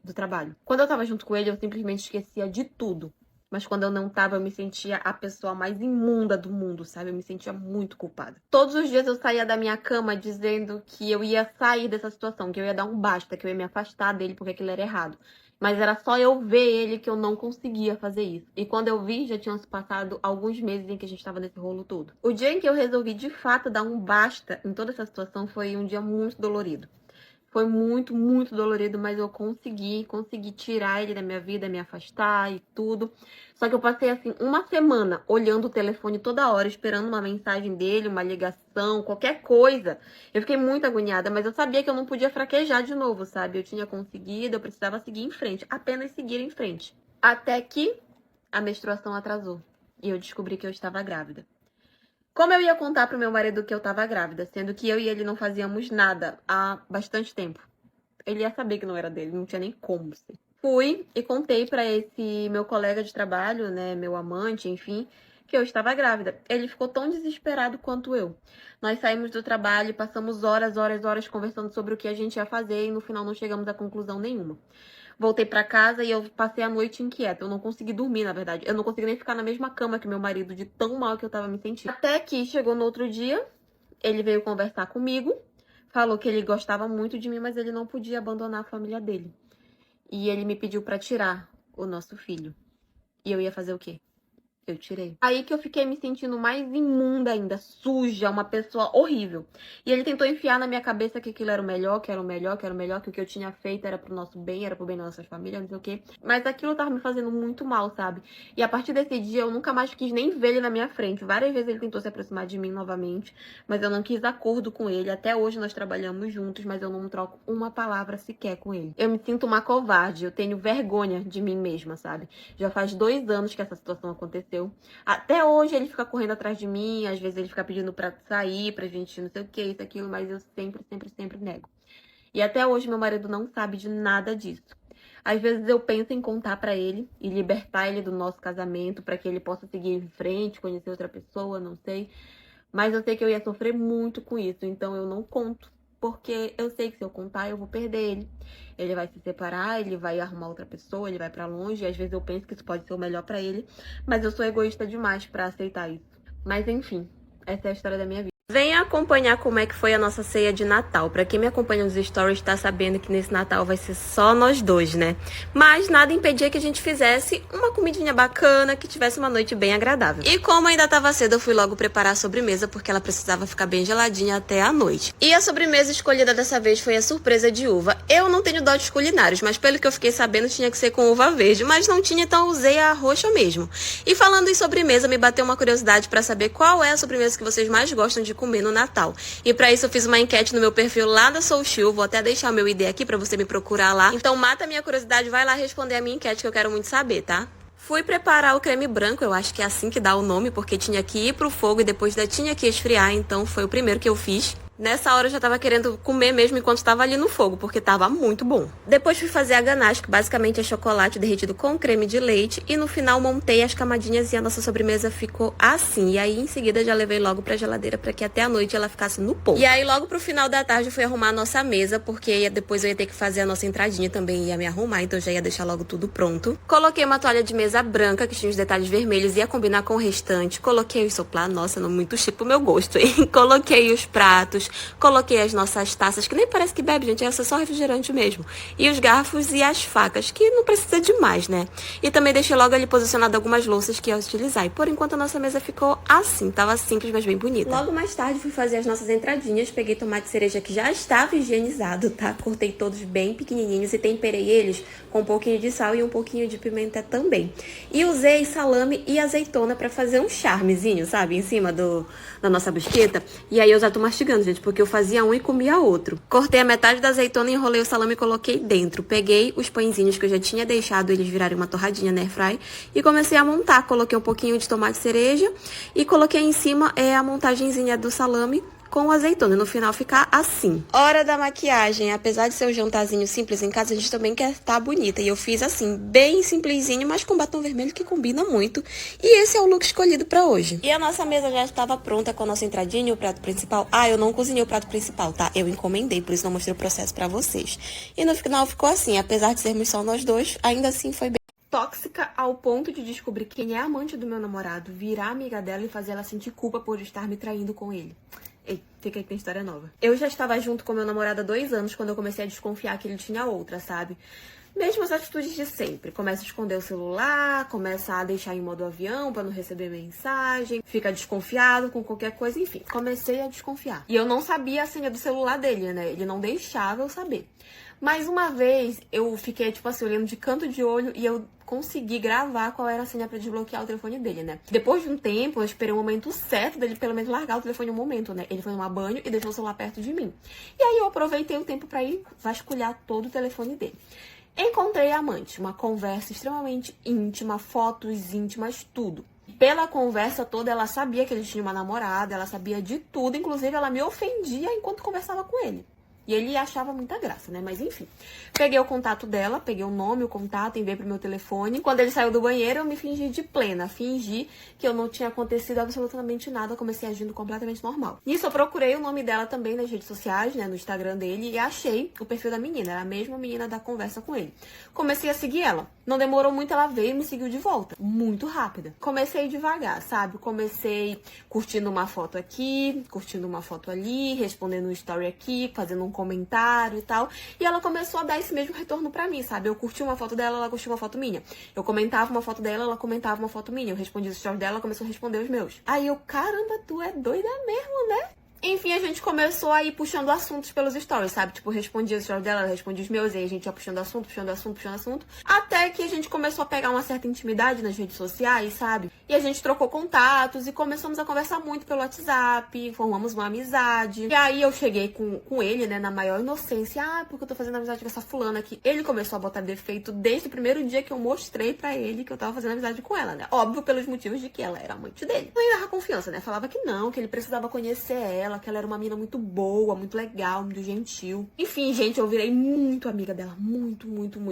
do trabalho. Quando eu tava junto com ele, eu simplesmente esquecia de tudo. Mas quando eu não tava, eu me sentia a pessoa mais imunda do mundo, sabe? Eu me sentia muito culpada. Todos os dias eu saía da minha cama dizendo que eu ia sair dessa situação, que eu ia dar um basta, que eu ia me afastar dele porque aquilo era errado. Mas era só eu ver ele que eu não conseguia fazer isso. E quando eu vi, já tinham se passado alguns meses em que a gente estava nesse rolo todo. O dia em que eu resolvi, de fato, dar um basta em toda essa situação foi um dia muito dolorido. Foi muito, muito dolorido, mas eu consegui tirar ele da minha vida, me afastar e tudo. Só que eu passei, assim, uma semana olhando o telefone toda hora, esperando uma mensagem dele, uma ligação, qualquer coisa. Eu fiquei muito agoniada, mas eu sabia que eu não podia fraquejar de novo, sabe? Eu tinha conseguido, eu precisava seguir em frente, apenas seguir em frente. Até que a menstruação atrasou e eu descobri que eu estava grávida. Como eu ia contar pro meu marido que eu tava grávida, sendo que eu e ele não fazíamos nada há bastante tempo? Ele ia saber que não era dele, não tinha nem como ser. Fui e contei pra esse meu colega de trabalho, né, meu amante, enfim, que eu estava grávida. Ele ficou tão desesperado quanto eu. Nós saímos do trabalho, passamos horas conversando sobre o que a gente ia fazer e no final não chegamos a conclusão nenhuma. Voltei pra casa e eu passei a noite inquieta. Eu não consegui dormir, na verdade. Eu não consegui nem ficar na mesma cama que meu marido, de tão mal que eu tava me sentindo. Até que chegou no outro dia, ele veio conversar comigo, falou que ele gostava muito de mim, mas ele não podia abandonar a família dele. E ele me pediu pra tirar o nosso filho. E eu ia fazer o quê? Eu tirei. Aí que eu fiquei me sentindo mais imunda ainda, suja, uma pessoa horrível. E ele tentou enfiar na minha cabeça que aquilo era o melhor, que era o melhor, que era o melhor, que o que eu tinha feito era pro nosso bem, era pro bem da nossa família, não sei o quê. Mas aquilo tava me fazendo muito mal, sabe? E a partir desse dia eu nunca mais quis nem ver ele na minha frente. Várias vezes ele tentou se aproximar de mim novamente, mas eu não quis acordo com ele. Até hoje nós trabalhamos juntos, mas eu não troco uma palavra sequer com ele. Eu me sinto uma covarde, eu tenho vergonha de mim mesma, sabe? Já faz 2 anos que essa situação aconteceu. Até hoje ele fica correndo atrás de mim, às vezes ele fica pedindo pra sair, pra gente não sei o que, isso, aquilo, mas eu sempre nego. E até hoje meu marido não sabe de nada disso. Às vezes eu penso em contar pra ele e libertar ele do nosso casamento, pra que ele possa seguir em frente, conhecer outra pessoa, não sei. Mas eu sei que eu ia sofrer muito com isso, então eu não conto. Porque eu sei que se eu contar, eu vou perder ele. Ele vai se separar, ele vai arrumar outra pessoa, ele vai pra longe. E às vezes eu penso que isso pode ser o melhor pra ele. Mas eu sou egoísta demais pra aceitar isso. Mas enfim, essa é a história da minha vida. Venha acompanhar como é que foi a nossa ceia de Natal. Pra quem me acompanha nos stories tá sabendo que nesse Natal vai ser só nós dois, né? Mas nada impedia que a gente fizesse uma comidinha bacana, que tivesse uma noite bem agradável. E como ainda tava cedo, eu fui logo preparar a sobremesa, porque ela precisava ficar bem geladinha até a noite. E a sobremesa escolhida dessa vez foi a surpresa de uva. Eu não tenho dotes culinários, mas pelo que eu fiquei sabendo, tinha que ser com uva verde. Mas não tinha, então eu usei a roxa mesmo. E falando em sobremesa, me bateu uma curiosidade pra saber qual é a sobremesa que vocês mais gostam de comer no Natal. E pra isso eu fiz uma enquete no meu perfil lá da Soulchill, vou até deixar o meu ID aqui pra você me procurar lá. Então mata a minha curiosidade, vai lá responder a minha enquete que eu quero muito saber, tá? Fui preparar o creme branco, eu acho que é assim que dá o nome, porque tinha que ir pro fogo e depois ainda tinha que esfriar, então foi o primeiro que eu fiz. Nessa hora eu já tava querendo comer mesmo enquanto estava ali no fogo, porque tava muito bom. Depois fui fazer a ganache, que basicamente é chocolate derretido com creme de leite. E no final montei as camadinhas e a nossa sobremesa ficou assim. E aí em seguida já levei logo pra geladeira pra que até a noite ela ficasse no ponto. E aí logo pro final da tarde eu fui arrumar a nossa mesa, porque depois eu ia ter que fazer a nossa entradinha também, ia me arrumar, então já ia deixar logo tudo pronto. Coloquei uma toalha de mesa branca, que tinha os detalhes vermelhos, ia combinar com o restante. Coloquei o isoplar, nossa, não muito chique pro meu gosto, hein? Coloquei os pratos. Coloquei as nossas taças, que nem parece que bebe, gente, essa é só refrigerante mesmo. E os garfos e as facas, que não precisa de mais, né? E também deixei logo ali posicionado algumas louças que ia utilizar. E por enquanto a nossa mesa ficou assim, tava simples, mas bem bonita. Logo mais tarde fui fazer as nossas entradinhas, peguei tomate cereja que já estava higienizado, tá? Cortei todos bem pequenininhos e temperei eles com um pouquinho de sal e um pouquinho de pimenta também. E usei salame e azeitona pra fazer um charmezinho, sabe? Em cima da nossa brusqueta. E aí eu já tô mastigando, gente, porque eu fazia um e comia outro. Cortei a metade da azeitona, enrolei o salame e coloquei dentro. Peguei os pãezinhos que eu já tinha deixado eles virarem uma torradinha na airfry e comecei a montar. Coloquei um pouquinho de tomate cereja e coloquei em cima a montagenzinha do salame com azeitona, no final ficar assim. Hora da maquiagem. Apesar de ser um jantarzinho simples em casa, a gente também quer estar bonita. E eu fiz assim, bem simplesinho, mas com batom vermelho que combina muito. E esse é o look escolhido pra hoje. E a nossa mesa já estava pronta com a nossa entradinha e o prato principal. Ah, eu não cozinhei o prato principal, tá? Eu encomendei, por isso não mostrei o processo pra vocês. E no final ficou assim, apesar de sermos só nós dois, ainda assim foi bem tóxica ao ponto de descobrir quem é amante do meu namorado, virar amiga dela e fazer ela sentir culpa por estar me traindo com ele. Ei, fica aí que tem história nova. Eu já estava junto com meu namorado há 2 anos quando eu comecei a desconfiar que ele tinha outra, sabe? Mesmas atitudes de sempre. Começa a esconder o celular, começa a deixar em modo avião pra não receber mensagem, fica desconfiado com qualquer coisa, enfim. Comecei a desconfiar. E eu não sabia a senha do celular dele, né? Ele não deixava eu saber. Mas uma vez eu fiquei, tipo assim, olhando de canto de olho e eu consegui gravar qual era a senha pra desbloquear o telefone dele, né? Depois de um tempo, eu esperei o momento certo dele pelo menos largar o telefone um momento, né? Ele foi tomar banho e deixou o celular perto de mim. E aí eu aproveitei o tempo pra ir vasculhar todo o telefone dele. Encontrei a amante, uma conversa extremamente íntima, fotos íntimas, tudo. Pela conversa toda, ela sabia que ele tinha uma namorada, ela sabia de tudo, inclusive ela me ofendia enquanto conversava com ele. E ele achava muita graça, né? Mas enfim. Peguei o contato dela, peguei o nome, o contato, enviei pro meu telefone. Quando ele saiu do banheiro, eu me fingi de plena. Fingi que eu não tinha acontecido absolutamente nada. Comecei agindo completamente normal. Nisso, eu procurei o nome dela também nas redes sociais, né? No Instagram dele. E achei o perfil da menina. Era a mesma menina da conversa com ele. Comecei a seguir ela. Não demorou muito, ela veio e me seguiu de volta. Muito rápida. Comecei devagar, sabe? Comecei curtindo uma foto aqui, curtindo uma foto ali, respondendo um story aqui, fazendo um comentário e tal. E ela começou a dar esse mesmo retorno pra mim, sabe? Eu curti uma foto dela, ela curtiu uma foto minha. Eu comentava uma foto dela, ela comentava uma foto minha. Eu respondia os stories dela, ela começou a responder os meus. Aí eu, caramba, tu é doida mesmo, né? Enfim, a gente começou a ir puxando assuntos pelos stories, sabe? Tipo, respondia os stories dela, ela respondia os meus, e aí a gente ia puxando assunto. Até que a gente começou a pegar uma certa intimidade nas redes sociais, sabe? E a gente trocou contatos e começamos a conversar muito pelo WhatsApp, formamos uma amizade. E aí eu cheguei com ele, né, na maior inocência. Ah, porque eu tô fazendo amizade com essa fulana aqui. Ele começou a botar defeito desde o primeiro dia que eu mostrei pra ele que eu tava fazendo amizade com ela, né? Óbvio, pelos motivos de que ela era amante dele. Não ia dar confiança, né? Falava que não, que ele precisava conhecer ela, que ela era uma menina muito boa, muito legal, muito gentil. Enfim, gente, eu virei muito amiga dela. Muito.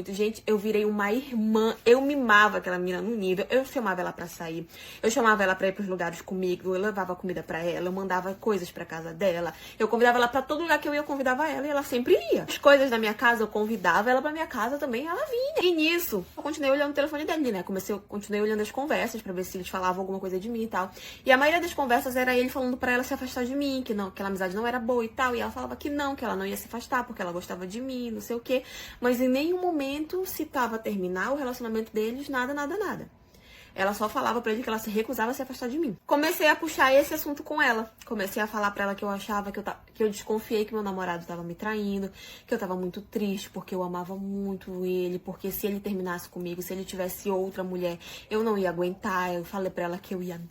Gente, eu virei uma irmã. Eu mimava aquela menina no nível. Eu chamava ela pra sair. Eu chamava ela pra ir pros lugares comigo. Eu levava comida pra ela. Eu mandava coisas pra casa dela. Eu convidava ela pra todo lugar que eu ia, eu convidava ela. E ela sempre ia. As coisas da minha casa, eu convidava ela pra minha casa também. Ela vinha. E nisso, eu continuei olhando o telefone dele, né? Continuei olhando as conversas pra ver se eles falavam alguma coisa de mim e tal. E a maioria das conversas era ele falando pra ela se afastar de mim, que não, que aquela amizade não era boa e tal. E ela falava que não, que ela não ia se afastar porque ela gostava de mim, não sei o quê. Mas em nenhum momento citava terminar o relacionamento deles, nada. Ela só falava pra ele que ela se recusava a se afastar de mim. Comecei a puxar esse assunto com ela. Comecei a falar pra ela que eu achava que eu desconfiei que meu namorado tava me traindo, que eu tava muito triste porque eu amava muito ele, porque se ele terminasse comigo, se ele tivesse outra mulher, eu não ia aguentar. Eu falei pra ela que eu ia...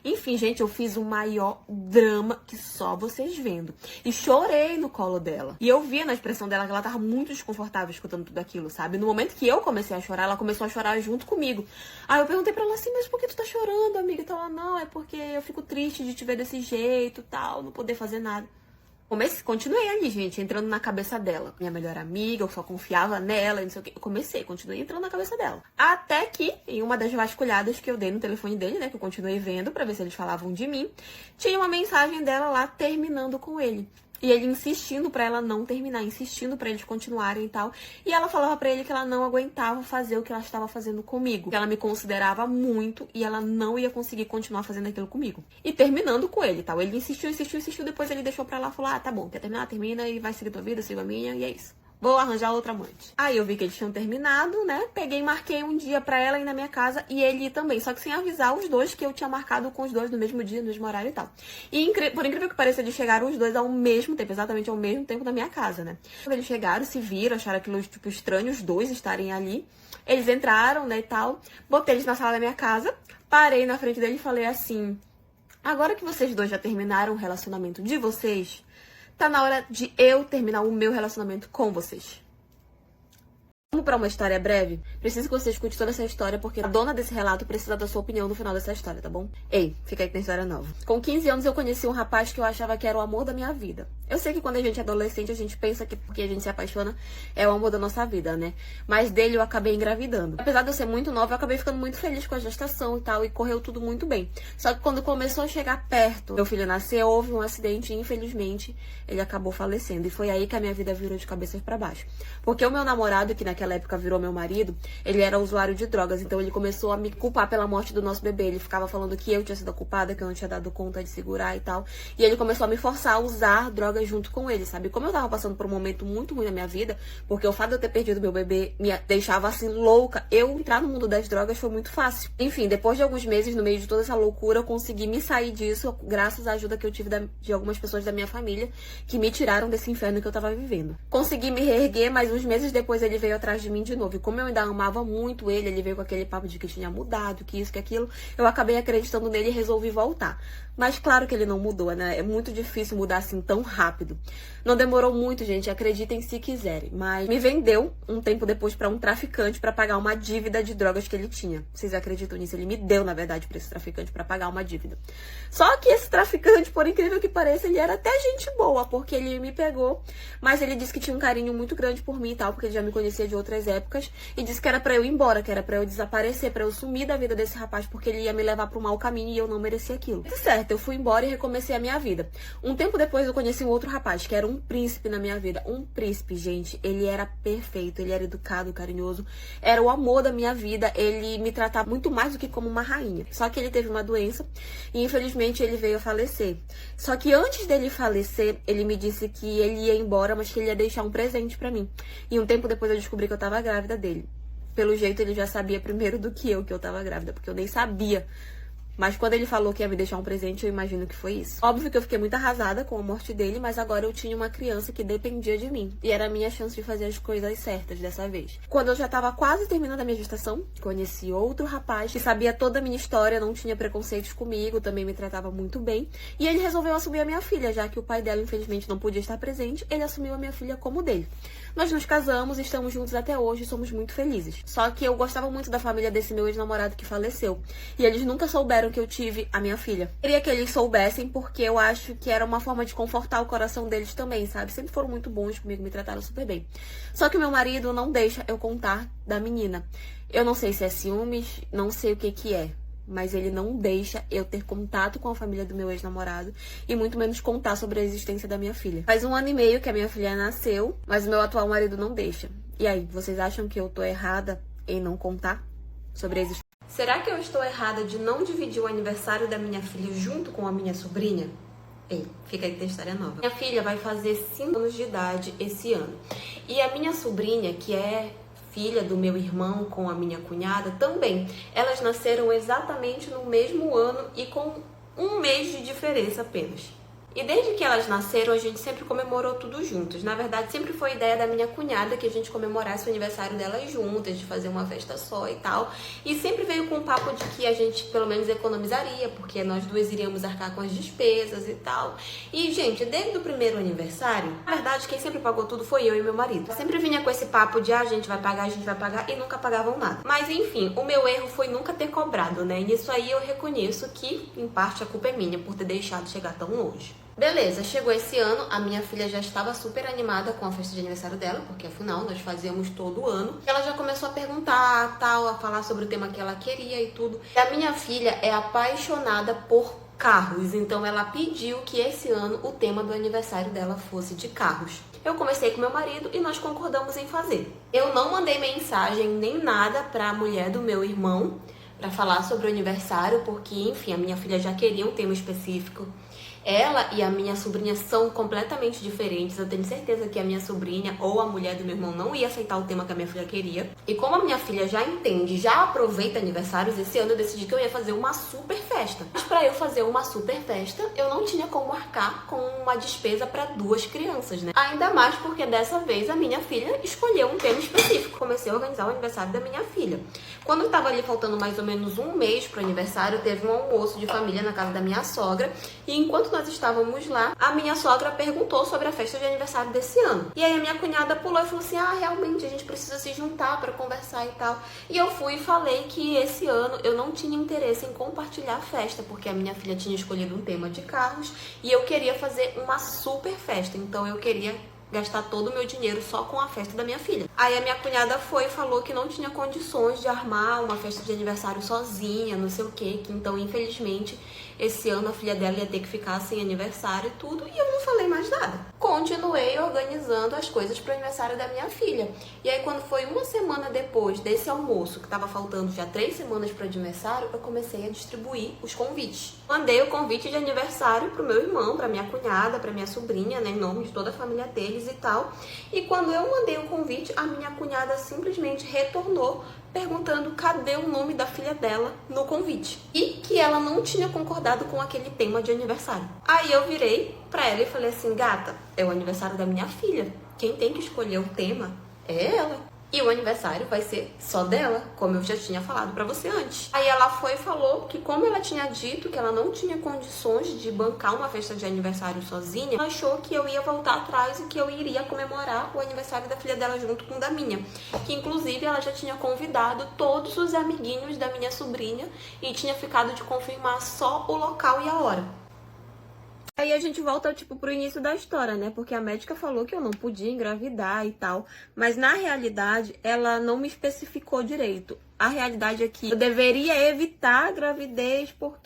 Enfim, gente, eu fiz o maior drama que só vocês vendo. E chorei no colo dela. E eu via na expressão dela que ela tava muito desconfortável escutando tudo aquilo, sabe? No momento que eu comecei a chorar, ela começou a chorar junto comigo. Aí eu perguntei pra ela assim, mas por que tu tá chorando, amiga? Então ela, não, é porque eu fico triste de te ver desse jeito, tal, não poder fazer nada. Continuei ali, gente, entrando na cabeça dela. Minha melhor amiga, eu só confiava nela, e não sei o que. Continuei entrando na cabeça dela. Até que, em uma das vasculhadas que eu dei no telefone dele, né, que eu continuei vendo pra ver se eles falavam de mim, tinha uma mensagem dela lá terminando com ele. E ele insistindo pra ela não terminar, insistindo pra eles continuarem e tal. E ela falava pra ele que ela não aguentava fazer o que ela estava fazendo comigo. Que ela me considerava muito e ela não ia conseguir continuar fazendo aquilo comigo. E terminando com ele, tal. Ele insistiu. Depois ele deixou pra ela e falou, ah, tá bom, quer terminar? Termina e vai seguir tua vida, siga a minha, e é isso. Vou arranjar outra amante. Aí eu vi que eles tinham terminado, né? Peguei e marquei um dia pra ela ir na minha casa e ele ir também. Só que sem avisar os dois que eu tinha marcado com os dois no mesmo dia, no mesmo horário e tal. E por incrível que pareça, eles chegaram os dois ao mesmo tempo, exatamente ao mesmo tempo na minha casa, né? Quando eles chegaram, se viram, acharam aquilo, tipo, estranho os dois estarem ali. Eles entraram, né, e tal. Botei eles na sala da minha casa. Parei na frente dele e falei assim... Agora que vocês dois já terminaram o relacionamento de vocês... Tá na hora de eu terminar o meu relacionamento com vocês. Vamos pra uma história breve? Preciso que você escute toda essa história, porque a dona desse relato precisa da sua opinião no final dessa história, tá bom? Ei, fica aí que tem história nova. Com 15 anos eu conheci um rapaz que eu achava que era o amor da minha vida. Eu sei que quando a gente é adolescente, a gente pensa que porque a gente se apaixona é o amor da nossa vida, né? Mas dele eu acabei engravidando. Apesar de eu ser muito nova, eu acabei ficando muito feliz com a gestação e tal, e correu tudo muito bem. Só que quando começou a chegar perto, meu filho nasceu, houve um acidente e infelizmente ele acabou falecendo. E foi aí que a minha vida virou de cabeça pra baixo. Porque o meu namorado, que naquela época virou meu marido, ele era usuário de drogas, então ele começou a me culpar pela morte do nosso bebê. Ele ficava falando que eu tinha sido a culpada, que eu não tinha dado conta de segurar e tal. E ele começou a me forçar a usar drogas junto com ele, sabe? Como eu tava passando por um momento muito ruim na minha vida, porque o fato de eu ter perdido meu bebê me deixava assim louca, eu entrar no mundo das drogas foi muito fácil. Enfim, depois de alguns meses, no meio de toda essa loucura, eu consegui me sair disso, graças à ajuda que eu tive de algumas pessoas da minha família, que me tiraram desse inferno que eu tava vivendo. Consegui me reerguer, mas uns meses depois ele veio atrás de mim de novo. E como eu ainda amava muito ele veio com aquele papo de que tinha mudado, que isso, que aquilo, eu acabei acreditando nele e resolvi voltar. Mas claro que ele não mudou, né? É muito difícil mudar assim tão rápido. Não demorou muito, gente, acreditem se quiserem. Mas me vendeu um tempo depois pra um traficante pra pagar uma dívida de drogas que ele tinha. Vocês acreditam nisso? Ele me deu, na verdade, pra esse traficante pra pagar uma dívida. Só que esse traficante, por incrível que pareça, ele era até gente boa, porque ele me pegou, mas ele disse que tinha um carinho muito grande por mim e tal, porque ele já me conhecia de outras épocas, e disse que era pra eu ir embora, que era pra eu desaparecer, pra eu sumir da vida desse rapaz, porque ele ia me levar pro mau caminho e eu não merecia aquilo. Tudo certo, eu fui embora e recomecei a minha vida. Um tempo depois eu conheci um outro rapaz, que era um príncipe na minha vida. Um príncipe, gente. Ele era perfeito, ele era educado, carinhoso. Era o amor da minha vida. Ele me tratava muito mais do que como uma rainha. Só que ele teve uma doença e, infelizmente, ele veio a falecer. Só que antes dele falecer, ele me disse que ele ia embora, mas que ele ia deixar um presente pra mim. E um tempo depois eu descobri que eu tava grávida dele. Pelo jeito, ele já sabia primeiro do que eu tava grávida, porque eu nem sabia. Mas quando ele falou que ia me deixar um presente, eu imagino que foi isso. Óbvio que eu fiquei muito arrasada com a morte dele, mas agora eu tinha uma criança que dependia de mim. E era a minha chance de fazer as coisas certas dessa vez. Quando eu já tava quase terminando a minha gestação, conheci outro rapaz que sabia toda a minha história, não tinha preconceitos comigo, também me tratava muito bem. E ele resolveu assumir a minha filha, já que o pai dela, infelizmente, não podia estar presente, ele assumiu a minha filha como dele. Nós nos casamos, estamos juntos até hoje e somos muito felizes. Só que eu gostava muito da família desse meu ex-namorado que faleceu. E eles nunca souberam que eu tive a minha filha. Queria que eles soubessem porque eu acho que era uma forma de confortar o coração deles também, sabe? Sempre foram muito bons comigo, me trataram super bem. Só que o meu marido não deixa eu contar da menina. Eu não sei se é ciúmes, não sei o que é. Mas ele não deixa eu ter contato com a família do meu ex-namorado e muito menos contar sobre a existência da minha filha. Faz 1 ano e meio que a minha filha nasceu, mas o meu atual marido não deixa. E aí, vocês acham que eu tô errada em não contar sobre a existência? Será que eu estou errada de não dividir o aniversário da minha filha junto com a minha sobrinha? Ei, fica aí que tem história nova. Minha filha vai fazer 5 anos de idade esse ano. E a minha sobrinha, que é filha do meu irmão com a minha cunhada, também. Elas nasceram exatamente no mesmo ano e com 1 mês de diferença apenas. E desde que elas nasceram, a gente sempre comemorou tudo juntos. Na verdade, sempre foi ideia da minha cunhada que a gente comemorasse o aniversário delas juntas, de fazer uma festa só e tal. E sempre veio com o papo de que a gente, pelo menos, economizaria, porque nós duas iríamos arcar com as despesas e tal. E, gente, desde o primeiro aniversário, na verdade, quem sempre pagou tudo foi eu e meu marido. Eu sempre vinha com esse papo de, a gente vai pagar, e nunca pagavam nada. Mas, enfim, o meu erro foi nunca ter cobrado, né? E nisso aí eu reconheço que, em parte, a culpa é minha por ter deixado chegar tão longe. Beleza, chegou esse ano, a minha filha já estava super animada com a festa de aniversário dela, porque afinal nós fazíamos todo ano. Ela já começou a perguntar, tal, a falar sobre o tema que ela queria e tudo. E a minha filha é apaixonada por carros, então ela pediu que esse ano o tema do aniversário dela fosse de carros. Eu conversei com meu marido e nós concordamos em fazer. Eu não mandei mensagem nem nada para a mulher do meu irmão para falar sobre o aniversário, porque, enfim, a minha filha já queria um tema específico. Ela e a minha sobrinha são completamente diferentes. Eu tenho certeza que a minha sobrinha ou a mulher do meu irmão não ia aceitar o tema que a minha filha queria. E como a minha filha já entende, já aproveita aniversários, esse ano eu decidi que eu ia fazer uma super festa. Mas pra eu fazer uma super festa, eu não tinha como arcar com uma despesa para 2 crianças, né? Ainda mais porque dessa vez a minha filha escolheu um tema específico. Comecei a organizar o aniversário da minha filha. Quando tava ali faltando mais ou menos 1 mês pro aniversário, teve um almoço de família na casa da minha sogra. E enquanto nós estávamos lá, a minha sogra perguntou sobre a festa de aniversário desse ano. E aí a minha cunhada pulou e falou assim, realmente, a gente precisa se juntar para conversar e tal. E eu fui e falei que esse ano eu não tinha interesse em compartilhar a festa, porque a minha filha tinha escolhido um tema de carros e eu queria fazer uma super festa. Então eu queria gastar todo o meu dinheiro só com a festa da minha filha. Aí a minha cunhada foi e falou que não tinha condições de armar uma festa de aniversário sozinha, não sei o que então infelizmente esse ano a filha dela ia ter que ficar sem aniversário e tudo, e eu não falei mais nada. Continuei organizando as coisas para o aniversário da minha filha. E aí quando foi 1 semana depois desse almoço, que tava faltando já 3 semanas para o aniversário, eu comecei a distribuir os convites. Mandei o convite de aniversário pro meu irmão, pra minha cunhada, pra minha sobrinha, né, em nome de toda a família deles e tal. E quando eu mandei o convite, a minha cunhada simplesmente retornou perguntando cadê o nome da filha dela no convite. E que ela não tinha concordado com aquele tema de aniversário. Aí eu virei pra ela e falei assim, gata, é o aniversário da minha filha. Quem tem que escolher o tema é ela. E o aniversário vai ser só dela, como eu já tinha falado pra você antes. Aí ela foi e falou que como ela tinha dito que ela não tinha condições de bancar uma festa de aniversário sozinha, ela achou que eu ia voltar atrás e que eu iria comemorar o aniversário da filha dela junto com o da minha. Que inclusive ela já tinha convidado todos os amiguinhos da minha sobrinha e tinha ficado de confirmar só o local e a hora. Aí a gente volta, tipo, pro início da história, né? Porque a médica falou que eu não podia engravidar e tal. Mas, na realidade, ela não me especificou direito. A realidade é que eu deveria evitar a gravidez por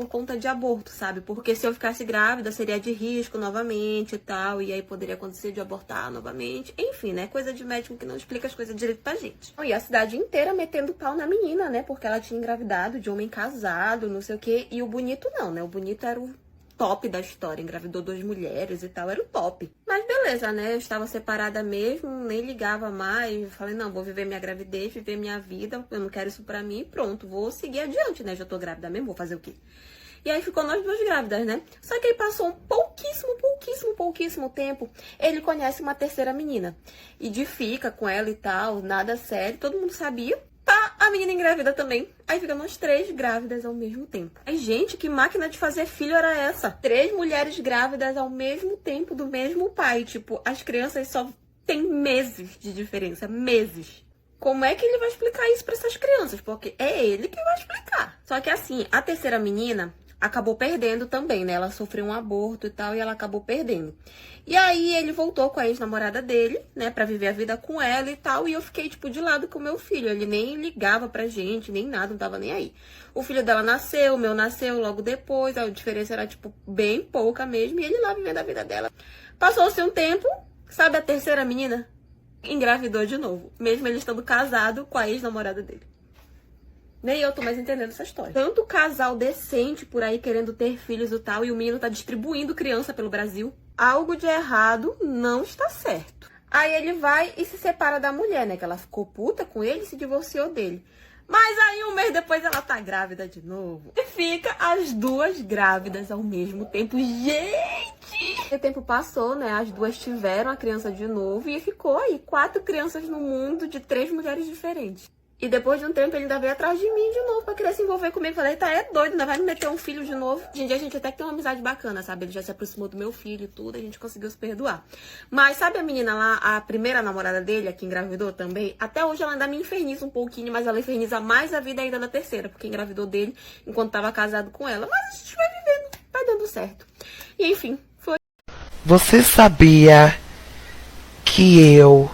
conta de aborto, sabe? Porque se eu ficasse grávida, seria de risco novamente e tal. E aí poderia acontecer de abortar novamente. Enfim, né? Coisa de médico que não explica as coisas direito pra gente. E a cidade inteira metendo pau na menina, né? Porque ela tinha engravidado de homem casado, não sei o quê. E o bonito não, né? O bonito era o top da história, engravidou 2 mulheres e tal, era o top. Mas beleza, né? Eu estava separada mesmo, nem ligava mais. Falei, não, vou viver minha gravidez, viver minha vida, eu não quero isso pra mim, pronto, vou seguir adiante, né? Já tô grávida mesmo, vou fazer o quê? E aí ficou nós 2 grávidas, né? Só que aí passou um pouquíssimo tempo, ele conhece uma terceira menina. E fica com ela e tal, nada sério, todo mundo sabia. Tá, a menina engravida também. Aí fica nós 3 grávidas ao mesmo tempo. Ai, gente, que máquina de fazer filho era essa? 3 mulheres grávidas ao mesmo tempo do mesmo pai. Tipo, as crianças só têm meses de diferença. Meses. Como é que ele vai explicar isso pra essas crianças? Porque é ele que vai explicar. Só que assim, a terceira menina acabou perdendo também, né? Ela sofreu um aborto e tal, e ela acabou perdendo. E aí ele voltou com a ex-namorada dele, né, pra viver a vida com ela e tal, e eu fiquei, tipo, de lado com o meu filho. Ele nem ligava pra gente, nem nada, não tava nem aí. O filho dela nasceu, o meu nasceu logo depois, a diferença era, tipo, bem pouca mesmo, e ele lá vivendo a vida dela. Passou-se um tempo, sabe a terceira menina? Engravidou de novo, mesmo ele estando casado com a ex-namorada dele. Nem eu tô mais entendendo essa história. Tanto casal decente por aí querendo ter filhos e tal, e o menino tá distribuindo criança pelo Brasil. Algo de errado não está certo. Aí ele vai e se separa da mulher, né? Que ela ficou puta com ele e se divorciou dele. Mas aí 1 mês depois ela tá grávida de novo. E fica as 2 grávidas ao mesmo tempo. Gente! O tempo passou, né? As 2 tiveram a criança de novo e ficou aí 4 crianças no mundo de 3 mulheres diferentes. E depois de um tempo ele ainda veio atrás de mim de novo pra querer se envolver comigo. Falei, tá, é doido, ainda vai me meter um filho de novo. Hoje em dia a gente até que tem uma amizade bacana, sabe? Ele já se aproximou do meu filho e tudo, a gente conseguiu se perdoar. Mas sabe a menina lá, a primeira namorada dele, a que engravidou também? Até hoje ela ainda me inferniza um pouquinho, mas ela inferniza mais a vida ainda da terceira, porque engravidou dele enquanto tava casado com ela. Mas a gente vai vivendo, vai dando certo. E enfim, foi. Você sabia que eu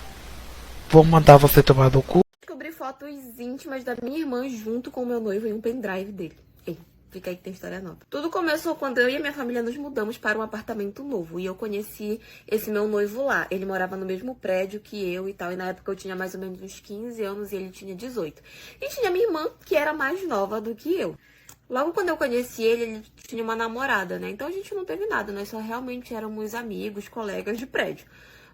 vou mandar você tomar no cu? Descobri fotos íntimas da minha irmã junto com o meu noivo em um pendrive dele. Ei, fica aí que tem história nova. Tudo começou quando eu e a minha família nos mudamos para um apartamento novo. E eu conheci esse meu noivo lá. Ele morava no mesmo prédio que eu e tal. E na época eu tinha mais ou menos uns 15 anos e ele tinha 18. E tinha minha irmã, que era mais nova do que eu. Logo quando eu conheci ele, ele tinha uma namorada, né? Então a gente não teve nada. Nós só realmente éramos amigos, colegas de prédio.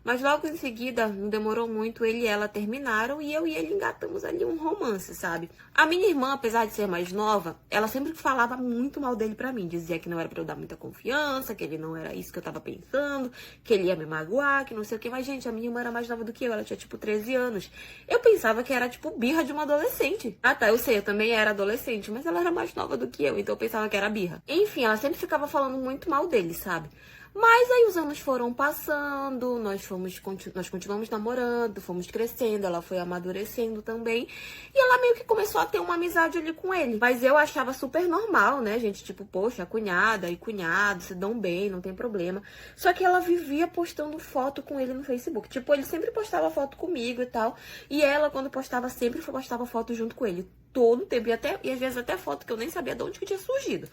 Mas logo em seguida, não demorou muito, ele e ela terminaram e eu e ele engatamos ali um romance, sabe? A minha irmã, apesar de ser mais nova, ela sempre falava muito mal dele pra mim. Dizia que não era pra eu dar muita confiança, que ele não era isso que eu tava pensando, que ele ia me magoar, que não sei o que. Mas, gente, a minha irmã era mais nova do que eu, ela tinha tipo 13 anos. Eu pensava que era tipo birra de uma adolescente. Ah tá, eu sei, eu também era adolescente, mas ela era mais nova do que eu, então eu pensava que era birra. Enfim, ela sempre ficava falando muito mal dele, sabe? Mas aí os anos foram passando, nós continuamos namorando, fomos crescendo, ela foi amadurecendo também. E ela meio que começou a ter uma amizade ali com ele. Mas eu achava super normal, né, gente? Tipo, poxa, a cunhada e cunhado se dão bem, não tem problema. Só que ela vivia postando foto com ele no Facebook. Tipo, ele sempre postava foto comigo e tal. E ela, quando postava, sempre postava foto junto com ele. Todo o tempo. E às vezes até foto que eu nem sabia de onde que tinha surgido.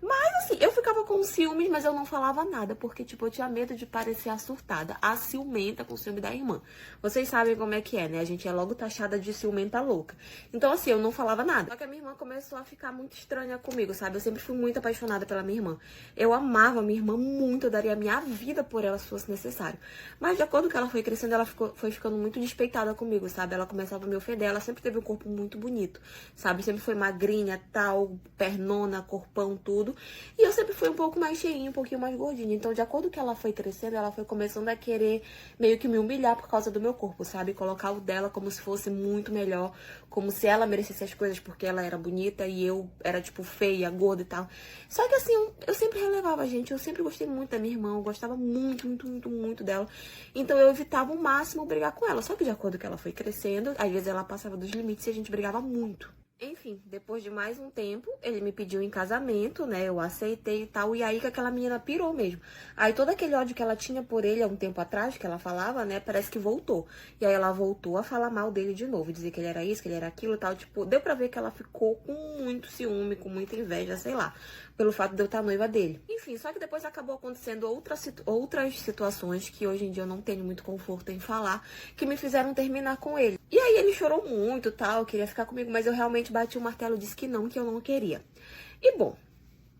Mas assim, eu ficava com ciúmes, mas eu não falava nada, porque tipo, eu tinha medo de parecer a surtada, a ciumenta com o ciúme da irmã. Vocês sabem como é que é, né? A gente é logo taxada de ciumenta louca. Então assim, eu não falava nada. Só que a minha irmã começou a ficar muito estranha comigo, sabe? Eu sempre fui muito apaixonada pela minha irmã. Eu amava a minha irmã muito, eu daria a minha vida por ela se fosse necessário. Mas de acordo com ela foi crescendo, ela foi ficando muito despeitada comigo, sabe? Ela começava a me ofender, ela sempre teve um corpo muito bonito, sabe? Sempre foi magrinha, tal, pernona, corpão, tudo. E eu sempre fui um pouco mais cheinha, um pouquinho mais gordinha. Então, de acordo com que ela foi crescendo, ela foi começando a querer meio que me humilhar por causa do meu corpo, sabe? Colocar o dela como se fosse muito melhor, como se ela merecesse as coisas porque ela era bonita e eu era, tipo, feia, gorda e tal. Só que, assim, eu sempre relevava, gente. Eu sempre gostei muito da minha irmã, eu gostava muito, muito, muito, muito dela. Então, eu evitava o máximo brigar com ela. Só que, de acordo com que ela foi crescendo, às vezes ela passava dos limites e a gente brigava muito. Enfim, depois de mais um tempo, ele me pediu em casamento, né? Eu aceitei e tal. E aí que aquela menina pirou mesmo. Aí todo aquele ódio que ela tinha por ele há um tempo atrás, que ela falava, né? Parece que voltou. E aí ela voltou a falar mal dele de novo. Dizer que ele era isso, que ele era aquilo e tal. Tipo, deu pra ver que ela ficou com muito ciúme, com muita inveja, sei lá. Pelo fato de eu estar noiva dele. Enfim, só que depois acabou acontecendo outras situações que hoje em dia eu não tenho muito conforto em falar, que me fizeram terminar com ele. E aí ele chorou muito, tal, queria ficar comigo, mas eu realmente bati o martelo e disse que eu não queria. E bom,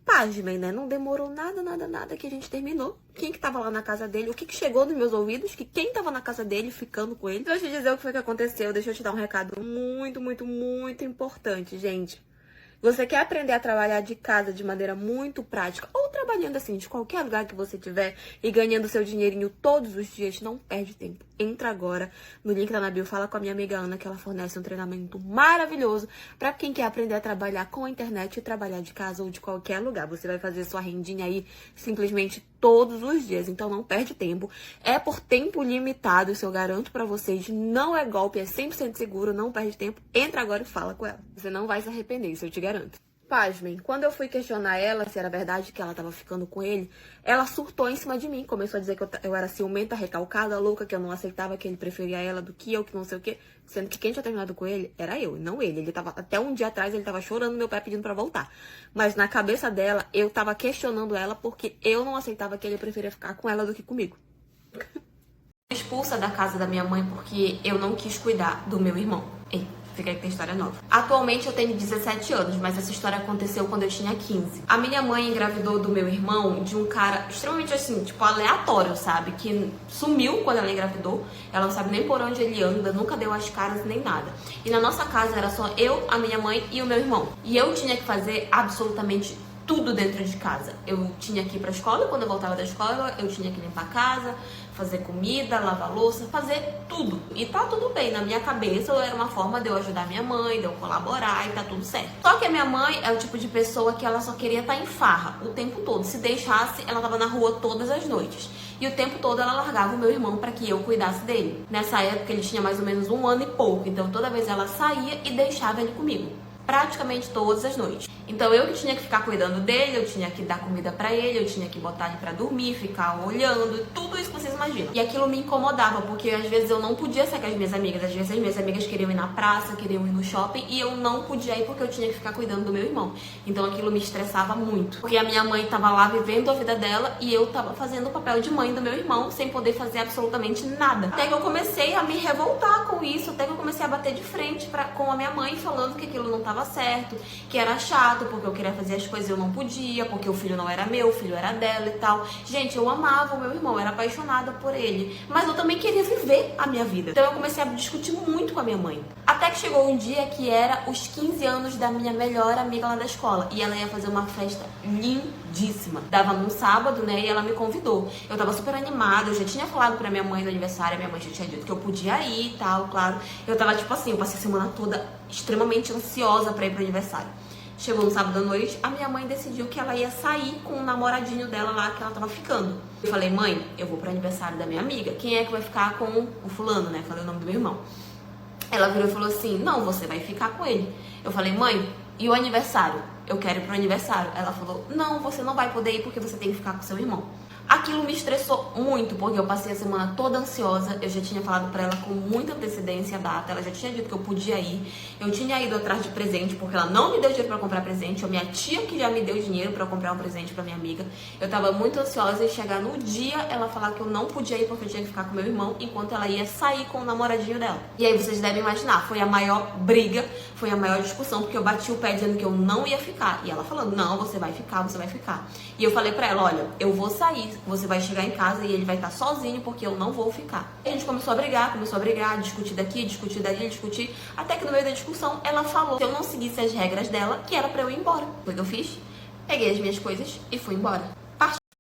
pasmem, né? Não demorou nada que a gente terminou. Quem que tava lá na casa dele? O que chegou nos meus ouvidos? Que quem tava na casa dele ficando com ele? Deixa eu te dizer o que foi que aconteceu. Deixa eu te dar um recado muito importante, gente. Você quer aprender a trabalhar de casa de maneira muito prática ou trabalhando assim de qualquer lugar que você tiver e ganhando seu dinheirinho todos os dias, não perde tempo. Entra agora no link da na bio, fala com a minha amiga Ana que ela fornece um treinamento maravilhoso para quem quer aprender a trabalhar com a internet e trabalhar de casa ou de qualquer lugar. Você vai fazer sua rendinha aí simplesmente todos os dias, então não perde tempo. É por tempo limitado, isso eu garanto pra vocês. Não é golpe, é 100% seguro, não perde tempo. Entra agora e fala com ela. Você não vai se arrepender, isso eu te garanto. Pasmem, quando eu fui questionar ela se era verdade que ela tava ficando com ele, ela surtou em cima de mim, começou a dizer que eu era ciumenta, recalcada, louca, que eu não aceitava que ele preferia ela do que eu, que não sei o quê. Sendo que quem tinha terminado com ele era eu, não ele. Ele tava, até um dia atrás, ele tava chorando no meu pé pedindo pra voltar. Mas na cabeça dela, eu tava questionando ela porque eu não aceitava que ele preferia ficar com ela do que comigo. Expulsa da casa da minha mãe porque eu não quis cuidar do meu irmão. Ei, fica aí que tem história nova. Atualmente eu tenho 17 anos, mas essa história aconteceu quando eu tinha 15. A minha mãe engravidou do meu irmão de um cara extremamente assim, tipo, aleatório, sabe? Que sumiu quando ela engravidou. Ela não sabe nem por onde ele anda, nunca deu as caras nem nada. E na nossa casa era só eu, a minha mãe e o meu irmão. E eu tinha que fazer absolutamente tudo dentro de casa. Eu tinha que ir pra escola, quando eu voltava da escola, eu tinha que limpar a casa, fazer comida, lavar louça, fazer tudo. E tá tudo bem, na minha cabeça era uma forma de eu ajudar minha mãe, de eu colaborar e tá tudo certo. Só que a minha mãe é o tipo de pessoa que ela só queria estar em farra o tempo todo. Se deixasse, ela tava na rua todas as noites. E o tempo todo ela largava o meu irmão para que eu cuidasse dele. Nessa época ele tinha mais ou menos 1 ano e pouco, então toda vez ela saía e deixava ele comigo. Praticamente todas as noites. Então eu que tinha que ficar cuidando dele, eu tinha que dar comida pra ele, eu tinha que botar ele pra dormir, ficar olhando, tudo isso que vocês imaginam. E aquilo me incomodava, porque às vezes eu não podia sair com as minhas amigas, às vezes as minhas amigas queriam ir na praça, queriam ir no shopping, e eu não podia ir porque eu tinha que ficar cuidando do meu irmão. Então aquilo me estressava muito, porque a minha mãe tava lá vivendo a vida dela e eu tava fazendo o papel de mãe do meu irmão, sem poder fazer absolutamente nada. Até que eu comecei a me revoltar com isso, até que eu comecei a bater de frente com a minha mãe, falando que aquilo não tava certo, que era chato, porque eu queria fazer as coisas e eu não podia, porque o filho não era meu, o filho era dela e tal. Gente, eu amava o meu irmão, era apaixonada por ele, mas eu também queria viver a minha vida. Então eu comecei a discutir muito com a minha mãe. Até que chegou um dia que era os 15 anos da minha melhor amiga lá da escola, e ela ia fazer uma festa lindíssima. Dava num sábado, né, e ela me convidou. Eu tava super animada, eu já tinha falado pra minha mãe no aniversário, minha mãe já tinha dito que eu podia ir e tal, claro. Eu tava tipo assim, eu passei a semana toda extremamente ansiosa pra ir pro aniversário. Chegou no sábado à noite, a minha mãe decidiu que ela ia sair com o namoradinho dela lá, que ela tava ficando. Eu falei, mãe, eu vou pro aniversário da minha amiga. Quem é que vai ficar com o fulano, né? Falei o nome do meu irmão. Ela virou e falou assim, não, você vai ficar com ele. Eu falei, mãe, e o aniversário? Eu quero ir pro aniversário. Ela falou, não, você não vai poder ir porque você tem que ficar com seu irmão. Aquilo me estressou muito, porque eu passei a semana toda ansiosa. Eu já tinha falado pra ela com muita antecedência a data. Ela já tinha dito que eu podia ir. Eu tinha ido atrás de presente, porque ela não me deu dinheiro pra comprar presente. A minha tia que já me deu dinheiro pra comprar um presente pra minha amiga. Eu tava muito ansiosa em chegar no dia ela falar que eu não podia ir porque eu tinha que ficar com meu irmão, enquanto ela ia sair com o namoradinho dela. E aí vocês devem imaginar, foi a maior briga, foi a maior discussão, porque eu bati o pé dizendo que eu não ia ficar. E ela falando, não, você vai ficar, você vai ficar. E eu falei pra ela, olha, eu vou sair, você vai chegar em casa e ele vai estar sozinho porque eu não vou ficar. E a gente começou a brigar, discutir daqui, discutir dali, discutir, até que no meio da discussão ela falou que eu não seguisse as regras dela, que era pra eu ir embora. Foi o que eu fiz, peguei as minhas coisas e fui embora.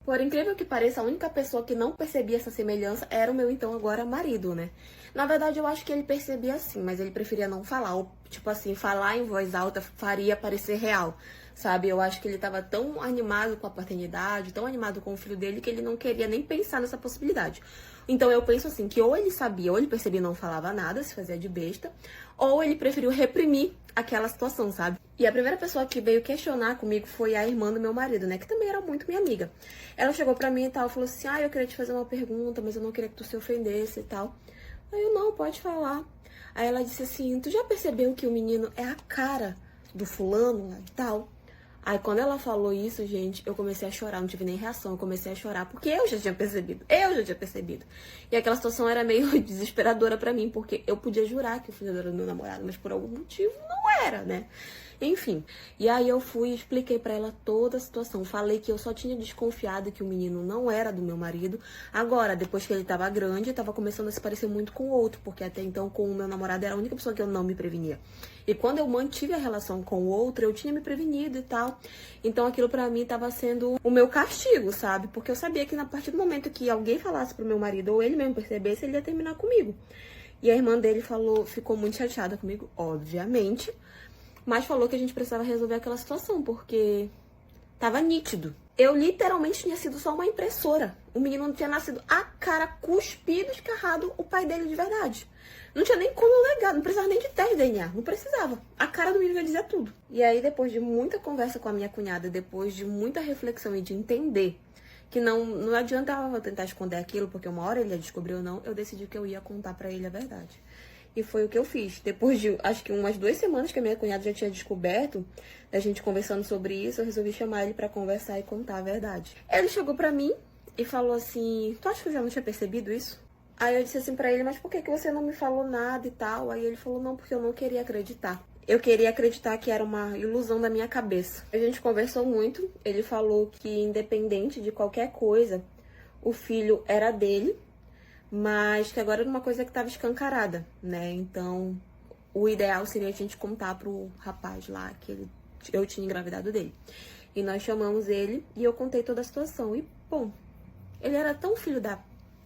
Por incrível que pareça, a única pessoa que não percebia essa semelhança era o meu então agora marido, né? Na verdade, eu acho que ele percebia sim, mas ele preferia não falar. Ou, tipo assim, falar em voz alta faria parecer real, sabe? Eu acho que ele tava tão animado com a paternidade, tão animado com o filho dele, que ele não queria nem pensar nessa possibilidade. Então eu penso assim, que ou ele sabia, ou ele percebia e não falava nada, se fazia de besta, ou ele preferiu reprimir aquela situação, sabe? E a primeira pessoa que veio questionar comigo foi a irmã do meu marido, né? Que também era muito minha amiga. Ela chegou pra mim e tal, falou assim, eu queria te fazer uma pergunta, mas eu não queria que tu se ofendesse e tal. Aí eu, não, pode falar. Aí ela disse assim, tu já percebeu que o menino é a cara do fulano e tal? Aí quando ela falou isso, gente, eu comecei a chorar, não tive nem reação, eu comecei a chorar, porque eu já tinha percebido. E aquela situação era meio desesperadora pra mim, porque eu podia jurar que o filho era do meu namorado, mas por algum motivo não era, né? Enfim, e aí eu fui e expliquei pra ela toda a situação. Falei que eu só tinha desconfiado que o menino não era do meu marido. Agora, depois que ele tava grande, tava começando a se parecer muito com o outro, porque até então com o meu namorado era a única pessoa que eu não me prevenia. E quando eu mantive a relação com o outro, eu tinha me prevenido e tal. Então aquilo pra mim tava sendo o meu castigo, sabe? Porque eu sabia que a partir do momento que alguém falasse pro meu marido, ou ele mesmo percebesse, ele ia terminar comigo. E a irmã dele ficou muito chateada comigo, obviamente. Mas falou que a gente precisava resolver aquela situação, porque tava nítido. Eu literalmente tinha sido só uma impressora. O menino não tinha nascido a cara cuspido, escarrado, o pai dele de verdade. Não tinha nem como negar, não precisava nem de teste de DNA, não precisava. A cara do menino ia dizer tudo. E aí, depois de muita conversa com a minha cunhada, depois de muita reflexão e de entender que não adiantava eu tentar esconder aquilo, porque uma hora ele ia descobrir ou não, eu decidi que eu ia contar pra ele a verdade. E foi o que eu fiz. Depois de, acho que umas 2 semanas que a minha cunhada já tinha descoberto, a gente conversando sobre isso, eu resolvi chamar ele pra conversar e contar a verdade. Ele chegou pra mim e falou assim, tu acha que eu já não tinha percebido isso? Aí eu disse assim pra ele, mas por que você não me falou nada e tal? Aí ele falou, não, porque eu não queria acreditar. Eu queria acreditar que era uma ilusão da minha cabeça. A gente conversou muito, ele falou que independente de qualquer coisa, o filho era dele, mas que agora era uma coisa que estava escancarada, né? Então, o ideal seria a gente contar pro rapaz lá que eu tinha engravidado dele. E nós chamamos ele e eu contei toda a situação. E, bom, ele era tão filho da...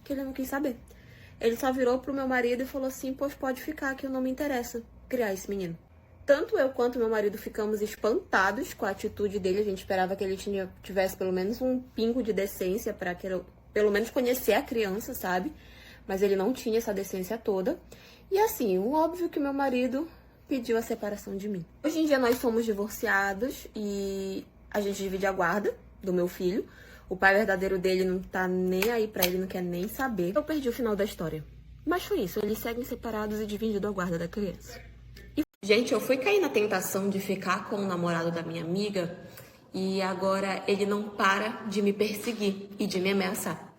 que ele não quis saber. Ele só virou pro meu marido e falou assim, pois pode ficar, que eu não me interessa criar esse menino. Tanto eu quanto meu marido ficamos espantados com a atitude dele. A gente esperava que ele tivesse pelo menos um pingo de decência para que eu, pelo menos, conhecer a criança, sabe? Mas ele não tinha essa decência toda. E assim, o óbvio que meu marido pediu a separação de mim. Hoje em dia nós somos divorciados e a gente divide a guarda do meu filho. O pai verdadeiro dele não tá nem aí pra ele, não quer nem saber. Eu perdi o final da história. Mas foi isso, eles seguem separados e dividindo a guarda da criança. Gente, eu fui cair na tentação de ficar com o namorado da minha amiga e agora ele não para de me perseguir e de me ameaçar.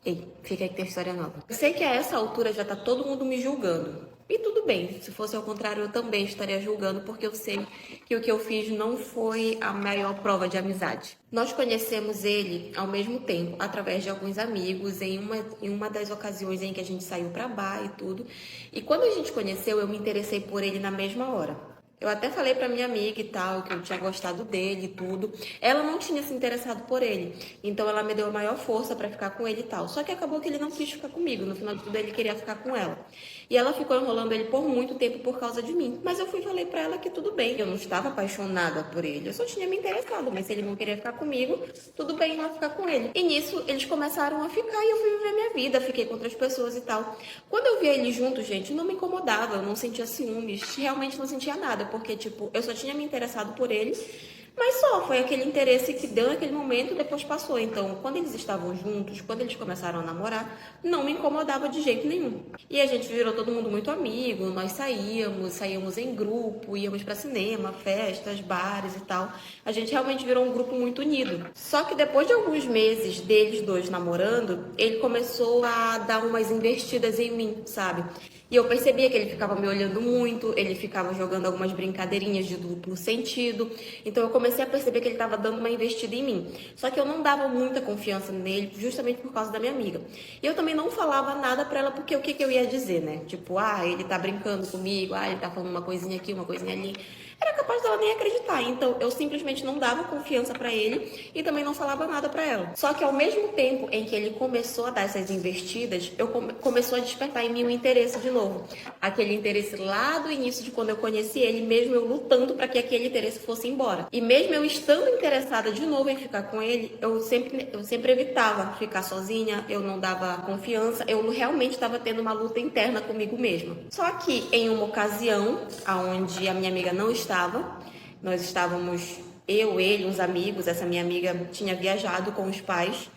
Ei, fica aí que tem história nova. Eu sei que a essa altura já tá todo mundo me julgando. E tudo bem, se fosse ao contrário, eu também estaria julgando, porque eu sei que o que eu fiz não foi a maior prova de amizade. Nós conhecemos ele ao mesmo tempo, através de alguns amigos, em uma das ocasiões em que a gente saiu pra bar e tudo. E quando a gente conheceu, eu me interessei por ele na mesma hora. Eu até falei pra minha amiga e tal, que eu tinha gostado dele e tudo. Ela não tinha se interessado por ele. Então ela me deu a maior força pra ficar com ele e tal. Só que acabou que ele não quis ficar comigo. No final de tudo, ele queria ficar com ela. E ela ficou enrolando ele por muito tempo por causa de mim. Mas eu fui e falei pra ela que tudo bem. Eu não estava apaixonada por ele. Eu só tinha me interessado. Mas se ele não queria ficar comigo, tudo bem ela ficar com ele. E nisso, eles começaram a ficar e eu fui viver minha vida. Fiquei com outras pessoas e tal. Quando eu via eles juntos, gente, não me incomodava. Eu não sentia ciúmes. Realmente não sentia nada. Porque, tipo, eu só tinha me interessado por ele, mas só foi aquele interesse que deu naquele momento e depois passou. Então, quando eles estavam juntos, quando eles começaram a namorar, não me incomodava de jeito nenhum. E a gente virou todo mundo muito amigo, nós saíamos em grupo, íamos pra cinema, festas, bares e tal. A gente realmente virou um grupo muito unido. Só que depois de alguns meses deles dois namorando, ele começou a dar umas investidas em mim, sabe? E eu percebia que ele ficava me olhando muito, ele ficava jogando algumas brincadeirinhas de duplo sentido. Então eu comecei a perceber que ele estava dando uma investida em mim. Só que eu não dava muita confiança nele, justamente por causa da minha amiga. E eu também não falava nada pra ela, porque o que eu ia dizer, né? Tipo, ele tá brincando comigo, ele tá falando uma coisinha aqui, uma coisinha ali. era capaz dela nem acreditar. Então eu simplesmente não dava confiança pra ele e também não falava nada pra ela. Só que ao mesmo tempo em que ele começou a dar essas investidas, começou a despertar em mim o interesse de novo. Aquele interesse lá do início de quando eu conheci ele, mesmo eu lutando pra que aquele interesse fosse embora. E mesmo eu estando interessada de novo em ficar com ele, eu sempre evitava ficar sozinha, eu não dava confiança, eu realmente estava tendo uma luta interna comigo mesma. Só que em uma ocasião, onde a minha amiga não estava, nós estávamos, eu, ele, uns amigos, essa minha amiga tinha viajado com os pais,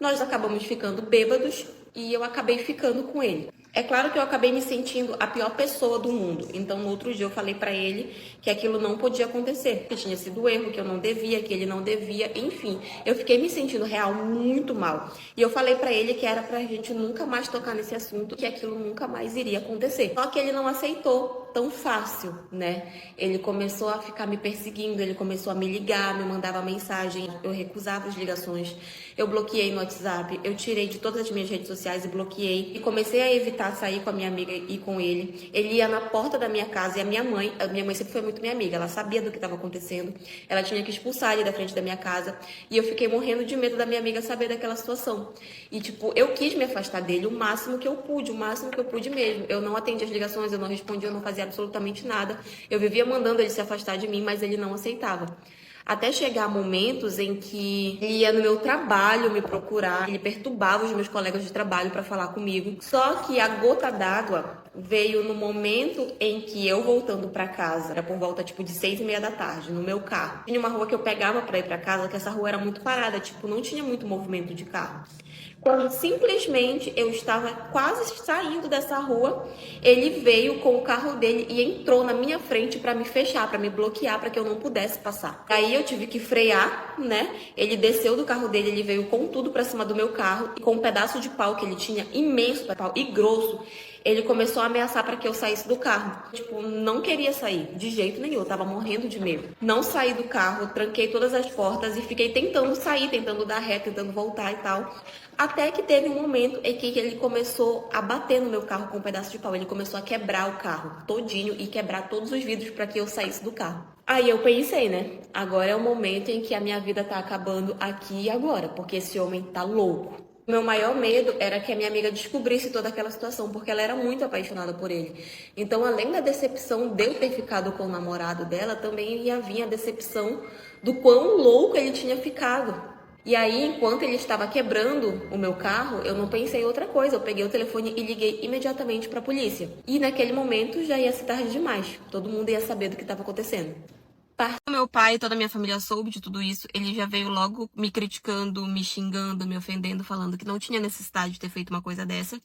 nós acabamos ficando bêbados e eu acabei ficando com ele. É claro que eu acabei me sentindo a pior pessoa do mundo. Então, no outro dia, eu falei pra ele que aquilo não podia acontecer, que tinha sido erro, que eu não devia, que ele não devia, enfim. Eu fiquei me sentindo real muito mal. E eu falei pra ele que era pra gente nunca mais tocar nesse assunto, que aquilo nunca mais iria acontecer. Só que ele não aceitou tão fácil, né? Ele começou a ficar me perseguindo, ele começou a me ligar, me mandava mensagem, eu recusava as ligações, eu bloqueei no WhatsApp, eu tirei de todas as minhas redes sociais e bloqueei, e comecei a evitar sair com a minha amiga e com ele. Ele ia na porta da minha casa e a minha mãe sempre foi muito minha amiga, ela sabia do que estava acontecendo, ela tinha que expulsar ele da frente da minha casa, e eu fiquei morrendo de medo da minha amiga saber daquela situação. E tipo, eu quis me afastar dele o máximo que eu pude, o máximo que eu pude mesmo. Eu não atendi as ligações, eu não respondia, eu não fazia absolutamente nada. Eu vivia mandando ele se afastar de mim, mas ele não aceitava. Até chegar momentos em que ele ia no meu trabalho me procurar, ele perturbava os meus colegas de trabalho para falar comigo. Só que a gota d'água veio no momento em que eu voltando para casa, era por volta tipo de 6:30 da tarde, no meu carro. Tinha uma rua que eu pegava para ir para casa, que essa rua era muito parada, tipo, não tinha muito movimento de carro. Quando simplesmente eu estava quase saindo dessa rua, ele veio com o carro dele e entrou na minha frente para me fechar, para me bloquear, para que eu não pudesse passar. Aí eu tive que frear, né? Ele desceu do carro dele, ele veio com tudo para cima do meu carro e com um pedaço de pau que ele tinha, imenso pau e grosso, ele começou a ameaçar para que eu saísse do carro. Tipo, não queria sair, de jeito nenhum, eu tava morrendo de medo. Não saí do carro, tranquei todas as portas e fiquei tentando sair, tentando dar ré, tentando voltar e tal. Até que teve um momento em que ele começou a bater no meu carro com um pedaço de pau. Ele começou a quebrar o carro todinho e quebrar todos os vidros para que eu saísse do carro. Aí eu pensei, né? Agora é o momento em que a minha vida tá acabando aqui e agora, porque esse homem tá louco. O meu maior medo era que a minha amiga descobrisse toda aquela situação, porque ela era muito apaixonada por ele. Então, além da decepção de eu ter ficado com o namorado dela, também ia vir a decepção do quão louco ele tinha ficado. E aí, enquanto ele estava quebrando o meu carro, eu não pensei em outra coisa. Eu peguei o telefone e liguei imediatamente para a polícia. E naquele momento já ia ser tarde demais. Todo mundo ia saber do que estava acontecendo. Meu pai e toda a minha família soube de tudo isso. Ele já veio logo me criticando, me xingando, me ofendendo, falando que não tinha necessidade de ter feito uma coisa dessa,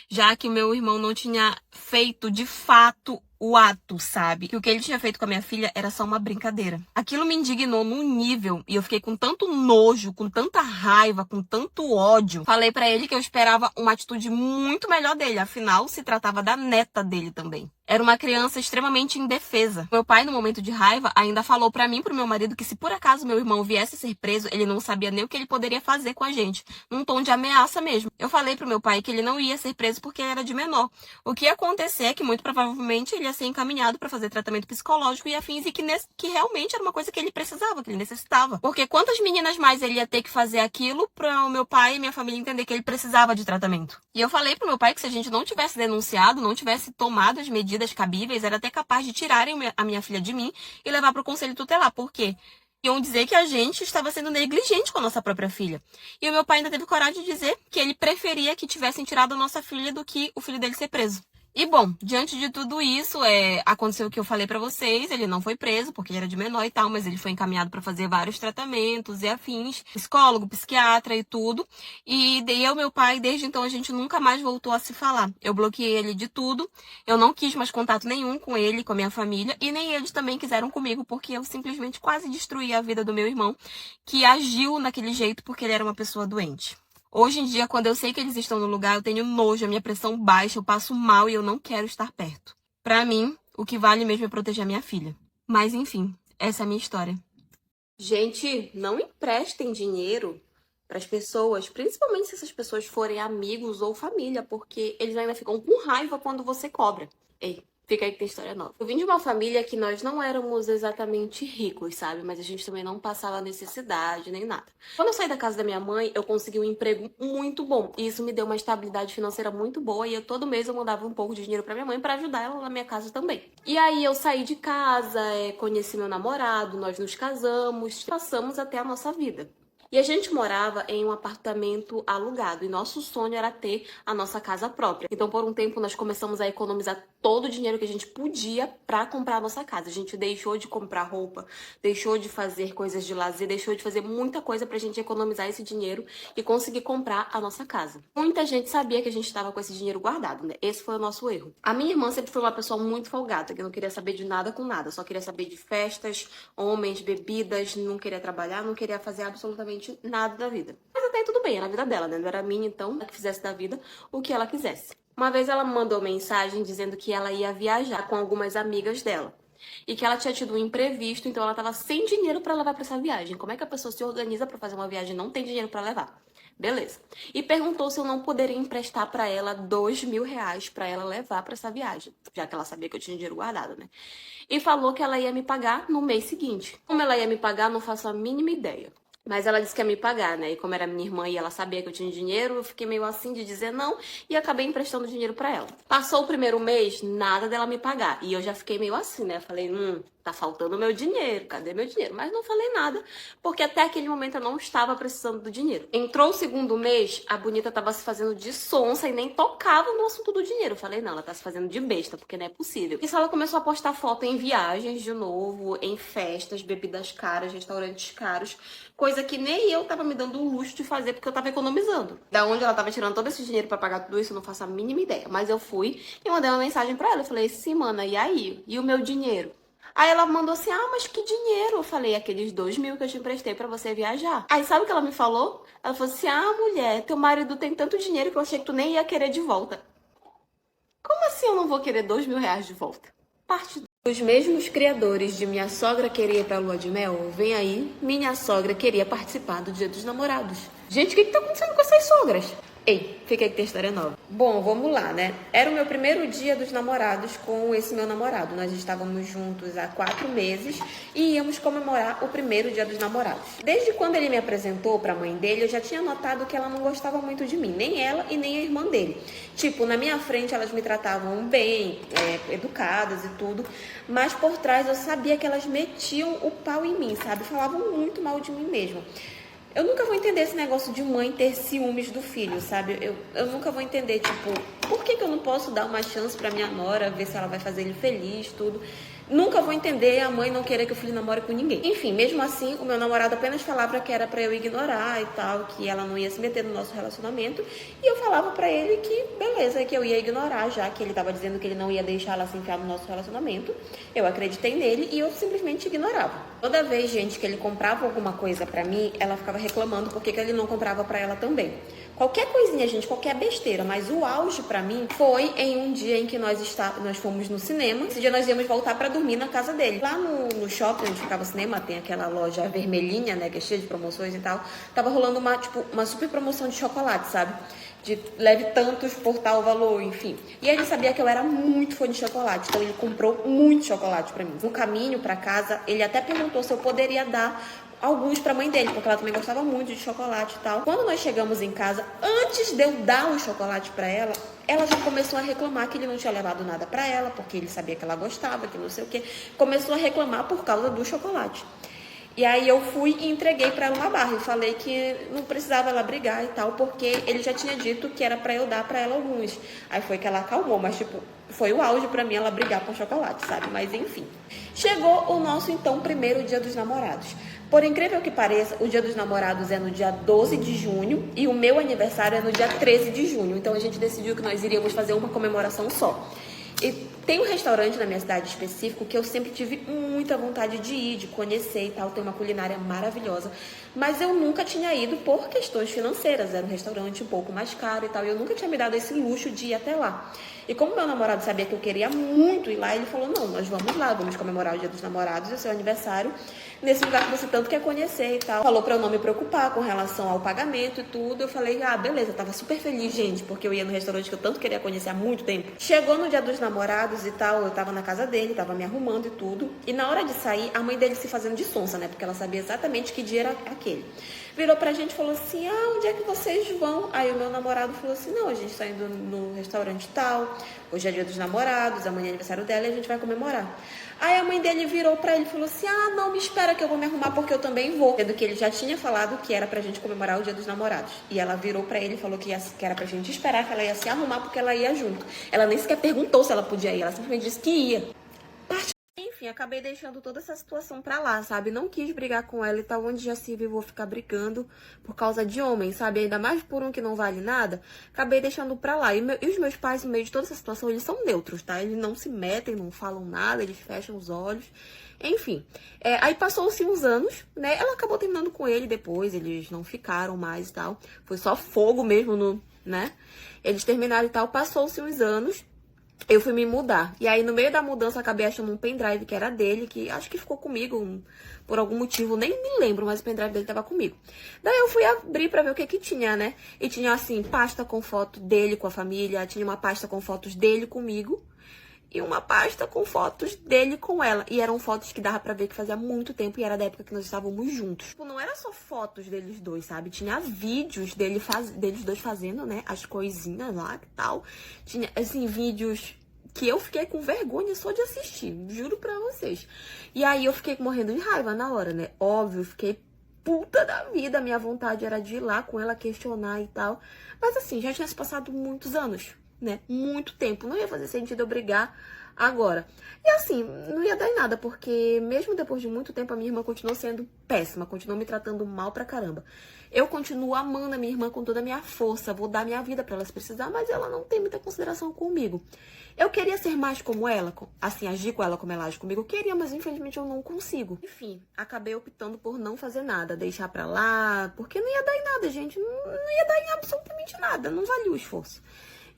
já que o meu irmão não tinha feito de fato o ato, sabe? Que o que ele tinha feito com a minha filha era só uma brincadeira. Aquilo me indignou num nível e eu fiquei com tanto nojo, com tanta raiva, com tanto ódio. Falei pra ele que eu esperava uma atitude muito melhor dele, afinal se tratava da neta dele também. Era uma criança extremamente indefesa. Meu pai, no momento de raiva, ainda falou pra mim e pro meu marido que se por acaso meu irmão viesse a ser preso, ele não sabia nem o que ele poderia fazer com a gente, num tom de ameaça mesmo. Eu falei pro meu pai que ele não ia ser preso porque ele era de menor. O que ia acontecer é que muito provavelmente ele ia ser encaminhado pra fazer tratamento psicológico e afins e que realmente era uma coisa que ele precisava, que ele necessitava. Porque quantas meninas mais ele ia ter que fazer aquilo pra o meu pai e minha família entender que ele precisava de tratamento? E eu falei pro meu pai que se a gente não tivesse denunciado, não tivesse tomado as medidas cabíveis, era até capaz de tirarem a minha filha de mim e levar para o conselho tutelar. Por quê? Iam dizer que a gente estava sendo negligente com a nossa própria filha. E o meu pai ainda teve coragem de dizer que ele preferia que tivessem tirado a nossa filha do que o filho dele ser preso. E bom, diante de tudo isso, aconteceu o que eu falei pra vocês, ele não foi preso porque ele era de menor e tal, mas ele foi encaminhado pra fazer vários tratamentos e afins, psicólogo, psiquiatra e tudo. E daí eu e meu pai, desde então a gente nunca mais voltou a se falar. Eu bloqueei ele de tudo, eu não quis mais contato nenhum com ele, com a minha família, e nem eles também quiseram comigo, porque eu simplesmente quase destruí a vida do meu irmão, que agiu naquele jeito porque ele era uma pessoa doente. Hoje em dia, quando eu sei que eles estão no lugar, eu tenho nojo, a minha pressão baixa, eu passo mal e eu não quero estar perto. Pra mim, o que vale mesmo é proteger a minha filha. Mas enfim, essa é a minha história. Gente, não emprestem dinheiro pras pessoas, principalmente se essas pessoas forem amigos ou família, porque eles ainda ficam com raiva quando você cobra. Ei, Fica aí que tem história nova. Eu vim de uma família que nós não éramos exatamente ricos, sabe? Mas a gente também não passava necessidade nem nada. Quando eu saí da casa da minha mãe, eu consegui um emprego muito bom. E isso me deu uma estabilidade financeira muito boa. E todo mês eu mandava um pouco de dinheiro pra minha mãe pra ajudar ela na minha casa também. E aí eu saí de casa, conheci meu namorado, nós nos casamos, passamos até a nossa vida. E a gente morava em um apartamento alugado e nosso sonho era ter a nossa casa própria. Então, por um tempo, nós começamos a economizar todo o dinheiro que a gente podia para comprar a nossa casa. A gente deixou de comprar roupa, deixou de fazer coisas de lazer, deixou de fazer muita coisa pra gente economizar esse dinheiro e conseguir comprar a nossa casa. Muita gente sabia que a gente estava com esse dinheiro guardado, né? Esse foi o nosso erro. A minha irmã sempre foi uma pessoa muito folgada, que não queria saber de nada com nada, só queria saber de festas, homens, bebidas, não queria trabalhar, não queria fazer absolutamente nada da vida. Mas até aí tudo bem, era a vida dela, né? Não era minha, então, ela que fizesse da vida o que ela quisesse. Uma vez ela me mandou mensagem dizendo que ela ia viajar com algumas amigas dela. E que ela tinha tido um imprevisto, então ela tava sem dinheiro pra levar pra essa viagem. Como é que a pessoa se organiza pra fazer uma viagem e não tem dinheiro pra levar? Beleza. E perguntou se eu não poderia emprestar pra ela R$ 2.000 pra ela levar pra essa viagem. Já que ela sabia que eu tinha dinheiro guardado, né? E falou que ela ia me pagar no mês seguinte. Como ela ia me pagar, não faço a mínima ideia. Mas ela disse que ia me pagar, né? E como era minha irmã e ela sabia que eu tinha dinheiro, eu fiquei meio assim de dizer não e acabei emprestando dinheiro pra ela. Passou o primeiro mês, nada dela me pagar. E eu já fiquei meio assim, né? Falei, tá faltando meu dinheiro, cadê meu dinheiro? Mas não falei nada, porque até aquele momento eu não estava precisando do dinheiro. Entrou o segundo mês, a bonita tava se fazendo de sonsa e nem tocava no assunto do dinheiro. Eu falei, não, ela tá se fazendo de besta, porque não é possível. E ela começou a postar foto em viagens de novo, em festas, bebidas caras, restaurantes caros, coisa que nem eu tava me dando o luxo de fazer, porque eu tava economizando. Da onde ela tava tirando todo esse dinheiro pra pagar tudo isso, eu não faço a mínima ideia. Mas eu fui e mandei uma mensagem pra ela. Eu falei, sim, mana, e aí? E o meu dinheiro? Aí ela mandou assim, mas que dinheiro? Eu falei, aqueles 2.000 que eu te emprestei pra você viajar. Aí sabe o que ela me falou? Ela falou assim, mulher, teu marido tem tanto dinheiro que eu achei que tu nem ia querer de volta. Como assim eu não vou querer R$ 2.000 de volta? Parte dos mesmos criadores de Minha Sogra Queria Ir Pra Lua de Mel, vem aí, minha sogra queria participar do Dia dos Namorados. Gente, o que tá acontecendo com essas sogras? Ei, fica aí que tem história nova. Bom, vamos lá, né? Era o meu primeiro dia dos namorados com esse meu namorado. Nós estávamos juntos há 4 meses e íamos comemorar o primeiro dia dos namorados. Desde quando ele me apresentou pra mãe dele, eu já tinha notado que ela não gostava muito de mim. Nem ela e nem a irmã dele. Tipo, na minha frente elas me tratavam bem, educadas e tudo. Mas por trás eu sabia que elas metiam o pau em mim, sabe? Falavam muito mal de mim mesmo. Eu nunca vou entender esse negócio de mãe ter ciúmes do filho, sabe? Eu nunca vou entender, tipo, por que eu não posso dar uma chance pra minha nora, ver se ela vai fazer ele feliz, tudo. Nunca vou entender a mãe não querer que o filho namore com ninguém. Enfim, mesmo assim, o meu namorado apenas falava que era pra eu ignorar e tal, que ela não ia se meter no nosso relacionamento. E eu falava pra ele que, beleza, que eu ia ignorar, já que ele tava dizendo que ele não ia deixar ela se enfiar no nosso relacionamento. Eu acreditei nele e eu simplesmente ignorava. Toda vez, gente, que ele comprava alguma coisa pra mim, ela ficava reclamando porque que ele não comprava pra ela também. Qualquer coisinha, gente, qualquer besteira, mas o auge pra mim foi em um dia em que nós fomos no cinema. Esse dia nós íamos voltar pra dormir na casa dele. Lá no shopping onde ficava o cinema, tem aquela loja vermelhinha, né, que é cheia de promoções e tal. Tava rolando uma super promoção de chocolate, sabe? De leve tantos por tal valor, enfim. E ele sabia que eu era muito fã de chocolate, então ele comprou muito chocolate pra mim. No caminho pra casa, ele até perguntou se eu poderia dar alguns pra mãe dele, porque ela também gostava muito de chocolate e tal. Quando nós chegamos em casa, antes de eu dar o chocolate pra ela, ela já começou a reclamar que ele não tinha levado nada pra ela, porque ele sabia que ela gostava, que não sei o quê. Começou a reclamar por causa do chocolate. E aí eu fui e entreguei pra ela uma barra e falei que não precisava ela brigar e tal, porque ele já tinha dito que era pra eu dar pra ela alguns. Aí foi que ela acalmou, mas tipo, foi o auge pra mim ela brigar com chocolate, sabe? Mas enfim. Chegou o nosso então primeiro dia dos namorados. Por incrível que pareça, o Dia dos Namorados é no dia 12 de junho e o meu aniversário é no dia 13 de junho. Então a gente decidiu que nós iríamos fazer uma comemoração só. E tem um restaurante na minha cidade específico que eu sempre tive muita vontade de ir, de conhecer e tal. Tem uma culinária maravilhosa. Mas eu nunca tinha ido por questões financeiras. Era um restaurante um pouco mais caro e tal. E eu nunca tinha me dado esse luxo de ir até lá. E como meu namorado sabia que eu queria muito ir lá, ele falou, não, nós vamos lá, vamos comemorar o Dia dos Namorados, o seu aniversário, nesse lugar que você tanto quer conhecer e tal. Falou pra eu não me preocupar com relação ao pagamento e tudo. Eu falei, beleza, tava super feliz, gente, porque eu ia no restaurante que eu tanto queria conhecer há muito tempo. Chegou no Dia dos Namorados, namorados e tal, eu tava na casa dele, tava me arrumando e tudo. E na hora de sair, a mãe dele se fazendo de sonsa, né? Porque ela sabia exatamente que dia era aquele. Virou pra gente e falou assim, onde é que vocês vão? Aí o meu namorado falou assim, não, a gente tá indo no restaurante tal, hoje é dia dos namorados, amanhã é aniversário dela e a gente vai comemorar. Aí a mãe dele virou pra ele e falou assim, não, me espera que eu vou me arrumar porque eu também vou. Sendo que ele já tinha falado que era pra gente comemorar o dia dos namorados. E ela virou pra ele e falou que era pra gente esperar, que ela ia se arrumar porque ela ia junto. Ela nem sequer perguntou se ela podia ir, ela simplesmente disse que ia. Enfim, acabei deixando toda essa situação pra lá, sabe? Não quis brigar com ela e tal, onde já se viu, vou ficar brigando por causa de homem, sabe? Ainda mais por um que não vale nada. Acabei deixando pra lá. E os meus pais, no meio de toda essa situação, eles são neutros, tá? Eles não se metem, não falam nada, eles fecham os olhos. Enfim, aí passou-se uns anos, né? Ela acabou terminando com ele depois, eles não ficaram mais e tal. Foi só fogo mesmo, né? Eles terminaram e tal, passou-se uns anos. Eu fui me mudar. E aí, no meio da mudança, acabei achando um pendrive que era dele, que acho que ficou comigo por algum motivo, nem me lembro, mas o pendrive dele tava comigo. Daí eu fui abrir pra ver o que que tinha, né? E tinha, assim, pasta com foto dele com a família, tinha uma pasta com fotos dele comigo e uma pasta com fotos dele com ela. E eram fotos que dava pra ver que fazia muito tempo e era da época que nós estávamos juntos. Tipo, não era só fotos deles dois, sabe? Tinha vídeos deles dois fazendo, né? As coisinhas lá e tal. Tinha, assim, vídeos que eu fiquei com vergonha só de assistir, juro pra vocês. E aí eu fiquei morrendo de raiva na hora, né? Óbvio, fiquei puta da vida. Minha vontade era de ir lá com ela questionar e tal. Mas assim, já tinha se passado muitos anos, né? Muito tempo. Não ia fazer sentido eu brigar agora. E assim, não ia dar em nada, porque mesmo depois de muito tempo, a minha irmã continuou sendo péssima, continuou me tratando mal pra caramba. Eu continuo amando a minha irmã com toda a minha força, vou dar minha vida pra ela se precisar, mas ela não tem muita consideração comigo. Eu queria ser mais como ela, assim, agir com ela como ela age comigo. Eu queria, mas infelizmente eu não consigo. Enfim, acabei optando por não fazer nada, deixar pra lá, porque não ia dar em nada, gente. Não ia dar em absolutamente nada, não valia o esforço.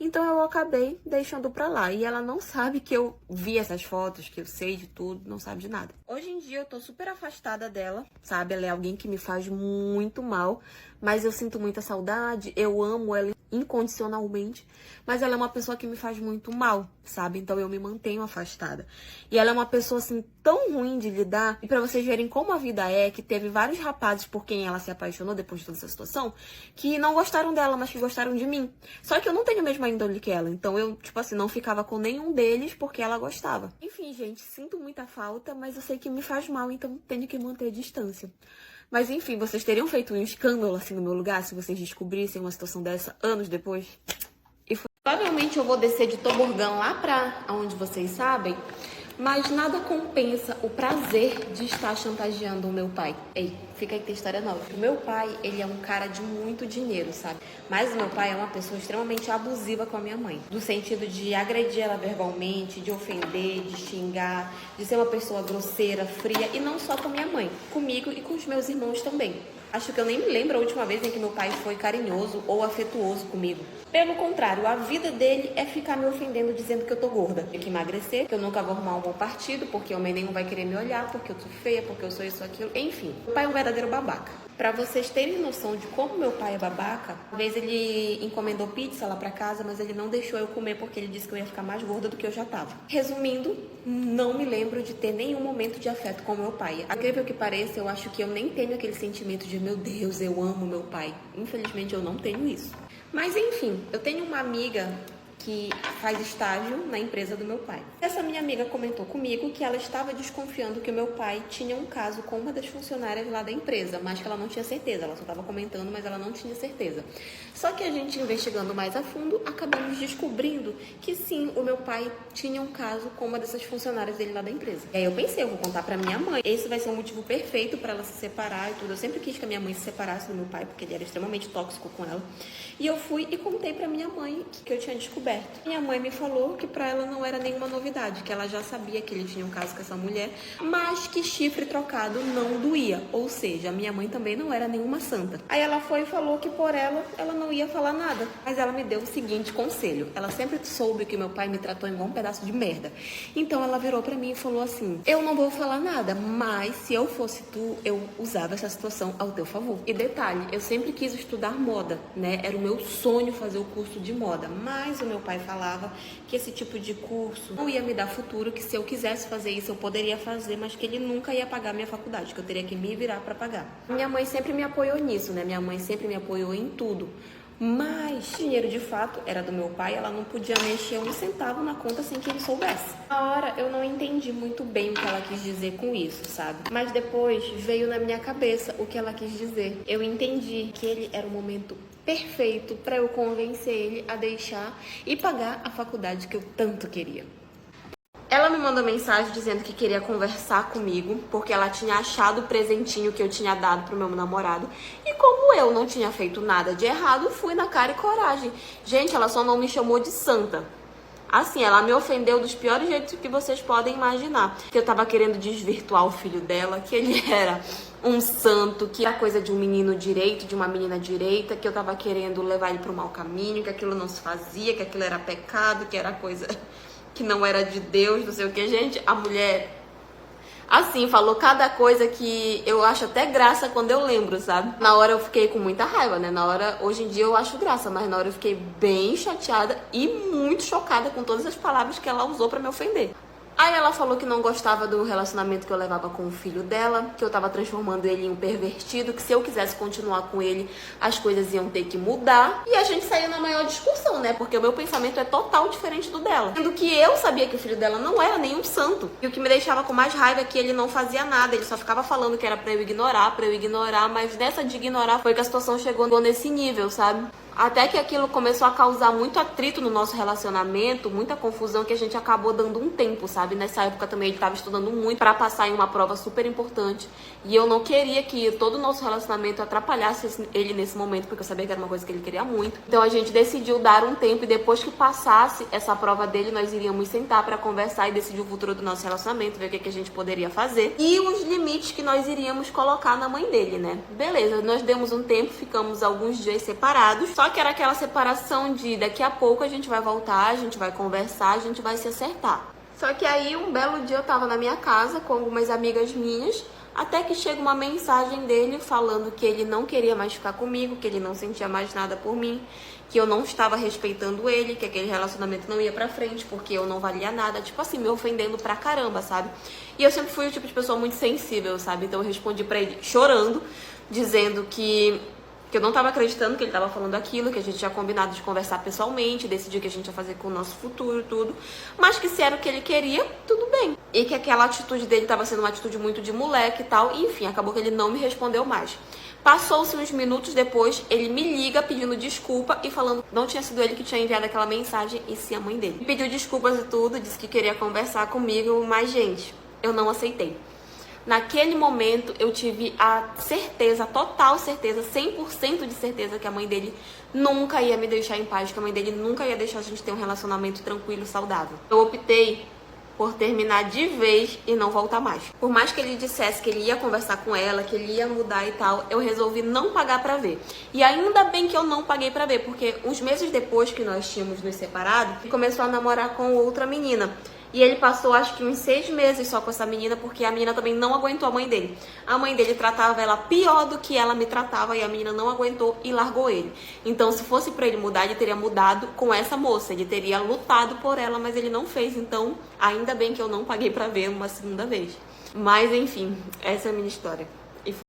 Então eu acabei deixando pra lá. E ela não sabe que eu vi essas fotos, que eu sei de tudo, não sabe de nada. Hoje em dia eu tô super afastada dela, sabe? Ela é alguém que me faz muito mal, mas eu sinto muita saudade, eu amo ela incondicionalmente, mas ela é uma pessoa que me faz muito mal, sabe? Então eu me mantenho afastada. E ela é uma pessoa assim tão ruim de lidar, e pra vocês verem como a vida é, que teve vários rapazes por quem ela se apaixonou depois de toda essa situação, que não gostaram dela, mas que gostaram de mim. Só que eu não tenho a mesma índole que ela, então eu, tipo assim, não ficava com nenhum deles porque ela gostava. Enfim, gente, sinto muita falta, mas eu sei que me faz mal, então tenho que manter a distância. Mas enfim, vocês teriam feito um escândalo assim no meu lugar se vocês descobrissem uma situação dessa anos depois? Provavelmente eu vou descer de tobogã lá pra onde vocês sabem, mas nada compensa o prazer de estar chantageando o meu pai. Ei, fica aí que tem história nova. O meu pai, ele é um cara de muito dinheiro, sabe? Mas o meu pai é uma pessoa extremamente abusiva com a minha mãe. No sentido de agredir ela verbalmente, de ofender, de xingar, de ser uma pessoa grosseira, fria. E não só com a minha mãe, comigo e com os meus irmãos também. Acho que eu nem me lembro a última vez em que meu pai foi carinhoso ou afetuoso comigo. Pelo contrário, a vida dele é ficar me ofendendo dizendo que eu tô gorda. Tem que emagrecer, que eu nunca vou arrumar um bom partido, porque homem nenhum vai querer me olhar, porque eu tô feia, porque eu sou isso, aquilo. Enfim, meu pai é um verdadeiro babaca. Pra vocês terem noção de como meu pai é babaca, uma vez ele encomendou pizza lá pra casa, mas ele não deixou eu comer porque ele disse que eu ia ficar mais gorda do que eu já tava. Resumindo, não me lembro de ter nenhum momento de afeto com meu pai. Incrível que pareça, eu acho que eu nem tenho aquele sentimento de meu Deus, eu amo meu pai. Infelizmente eu não tenho isso. Mas enfim, eu tenho uma amiga que faz estágio na empresa do meu pai. Essa minha amiga comentou comigo que ela estava desconfiando que o meu pai tinha um caso com uma das funcionárias lá da empresa, mas que ela não tinha certeza, ela só estava comentando, mas ela não tinha certeza. Só que a gente investigando mais a fundo, acabamos descobrindo que sim, o meu pai tinha um caso com uma dessas funcionárias dele lá da empresa. E aí eu pensei, eu vou contar pra minha mãe, esse vai ser um motivo perfeito pra ela se separar e tudo. Eu sempre quis que a minha mãe se separasse do meu pai, porque ele era extremamente tóxico com ela. E eu fui e contei pra minha mãe que eu tinha descoberto. Minha mãe me falou que pra ela não era nenhuma novidade, que ela já sabia que ele tinha um caso com essa mulher, mas que chifre trocado não doía. Ou seja, a minha mãe também não era nenhuma santa. Aí ela foi e falou que por ela não ia falar nada. Mas ela me deu o seguinte conselho. Ela sempre soube que meu pai me tratou igual um pedaço de merda. Então ela virou pra mim e falou assim: eu não vou falar nada, mas se eu fosse tu, eu usava essa situação ao teu favor. E detalhe, eu sempre quis estudar moda, né? Era o meu sonho fazer o curso de moda, mas o meu pai falava que esse tipo de curso não ia me dar futuro, que se eu quisesse fazer isso eu poderia fazer, mas que ele nunca ia pagar minha faculdade, que eu teria que me virar para pagar. Minha mãe sempre me apoiou nisso, né? Minha mãe sempre me apoiou em tudo. Mas dinheiro de fato era do meu pai, ela não podia mexer um centavo na conta sem que ele soubesse. Na hora eu não entendi muito bem o que ela quis dizer com isso, sabe? Mas depois veio na minha cabeça o que ela quis dizer. Eu entendi que ele era o momento perfeito para eu convencer ele a deixar e pagar a faculdade que eu tanto queria. Ela me mandou mensagem dizendo que queria conversar comigo, porque ela tinha achado o presentinho que eu tinha dado pro meu namorado. E como eu não tinha feito nada de errado, fui na cara e coragem. Gente, ela só não me chamou de santa. Assim, ela me ofendeu dos piores jeitos que vocês podem imaginar. Que eu tava querendo desvirtuar o filho dela, que ele era um santo, que era coisa de um menino direito, de uma menina direita, que eu tava querendo levar ele pro mau caminho, que aquilo não se fazia, que aquilo era pecado, que era coisa que não era de Deus, não sei o que. Gente, a mulher, assim, falou cada coisa que eu acho até graça quando eu lembro, sabe? Na hora eu fiquei com muita raiva, né? Na hora, hoje em dia eu acho graça, mas na hora eu fiquei bem chateada e muito chocada com todas as palavras que ela usou pra me ofender. Aí ela falou que não gostava do relacionamento que eu levava com o filho dela, que eu tava transformando ele em um pervertido, que se eu quisesse continuar com ele, as coisas iam ter que mudar. E a gente saiu na maior discussão, né? Porque o meu pensamento é total diferente do dela. Sendo que eu sabia que o filho dela não era nenhum santo. E o que me deixava com mais raiva é que ele não fazia nada, ele só ficava falando que era pra eu ignorar, mas nessa de ignorar foi que a situação chegou nesse nível, sabe? Até que aquilo começou a causar muito atrito no nosso relacionamento, muita confusão, que a gente acabou dando um tempo, sabe? Nessa época também ele estava estudando muito para passar em uma prova super importante. E eu não queria que todo o nosso relacionamento atrapalhasse ele nesse momento, porque eu sabia que era uma coisa que ele queria muito. Então a gente decidiu dar um tempo e depois que passasse essa prova dele, nós iríamos sentar para conversar e decidir o futuro do nosso relacionamento, ver o que a gente poderia fazer e os limites que nós iríamos colocar na mãe dele, né? Beleza, nós demos um tempo, ficamos alguns dias separados. Só que era aquela separação de daqui a pouco a gente vai voltar, a gente vai conversar, a gente vai se acertar. Só que aí um belo dia eu tava na minha casa com algumas amigas minhas, até que chega uma mensagem dele falando que ele não queria mais ficar comigo, que ele não sentia mais nada por mim, que eu não estava respeitando ele, que aquele relacionamento não ia pra frente porque eu não valia nada, tipo assim, me ofendendo pra caramba, sabe? E eu sempre fui o tipo de pessoa muito sensível, sabe? Então eu respondi pra ele chorando, dizendo que eu não tava acreditando que ele tava falando aquilo, que a gente tinha combinado de conversar pessoalmente, decidir o que a gente ia fazer com o nosso futuro, tudo. Mas que se era o que ele queria, tudo bem. E que aquela atitude dele tava sendo uma atitude muito de moleque e tal. E, enfim, acabou que ele não me respondeu mais. Passou-se uns minutos depois, ele me liga pedindo desculpa e falando que não tinha sido ele que tinha enviado aquela mensagem, e sim a mãe dele. Pediu desculpas e tudo, disse que queria conversar comigo, mas, gente, eu não aceitei. Naquele momento, eu tive a certeza, total certeza, 100% de certeza que a mãe dele nunca ia me deixar em paz, que a mãe dele nunca ia deixar a gente ter um relacionamento tranquilo e saudável. Eu optei por terminar de vez e não voltar mais. Por mais que ele dissesse que ele ia conversar com ela, que ele ia mudar e tal, eu resolvi não pagar pra ver. E ainda bem que eu não paguei pra ver, porque uns meses depois que nós tínhamos nos separado, ele começou a namorar com outra menina. E ele passou acho que uns 6 meses só com essa menina, porque a menina também não aguentou a mãe dele. A mãe dele tratava ela pior do que ela me tratava e a menina não aguentou e largou ele. Então, se fosse pra ele mudar, ele teria mudado com essa moça. Ele teria lutado por ela, mas ele não fez. Então, ainda bem que eu não paguei pra ver uma segunda vez. Mas, enfim, essa é a minha história.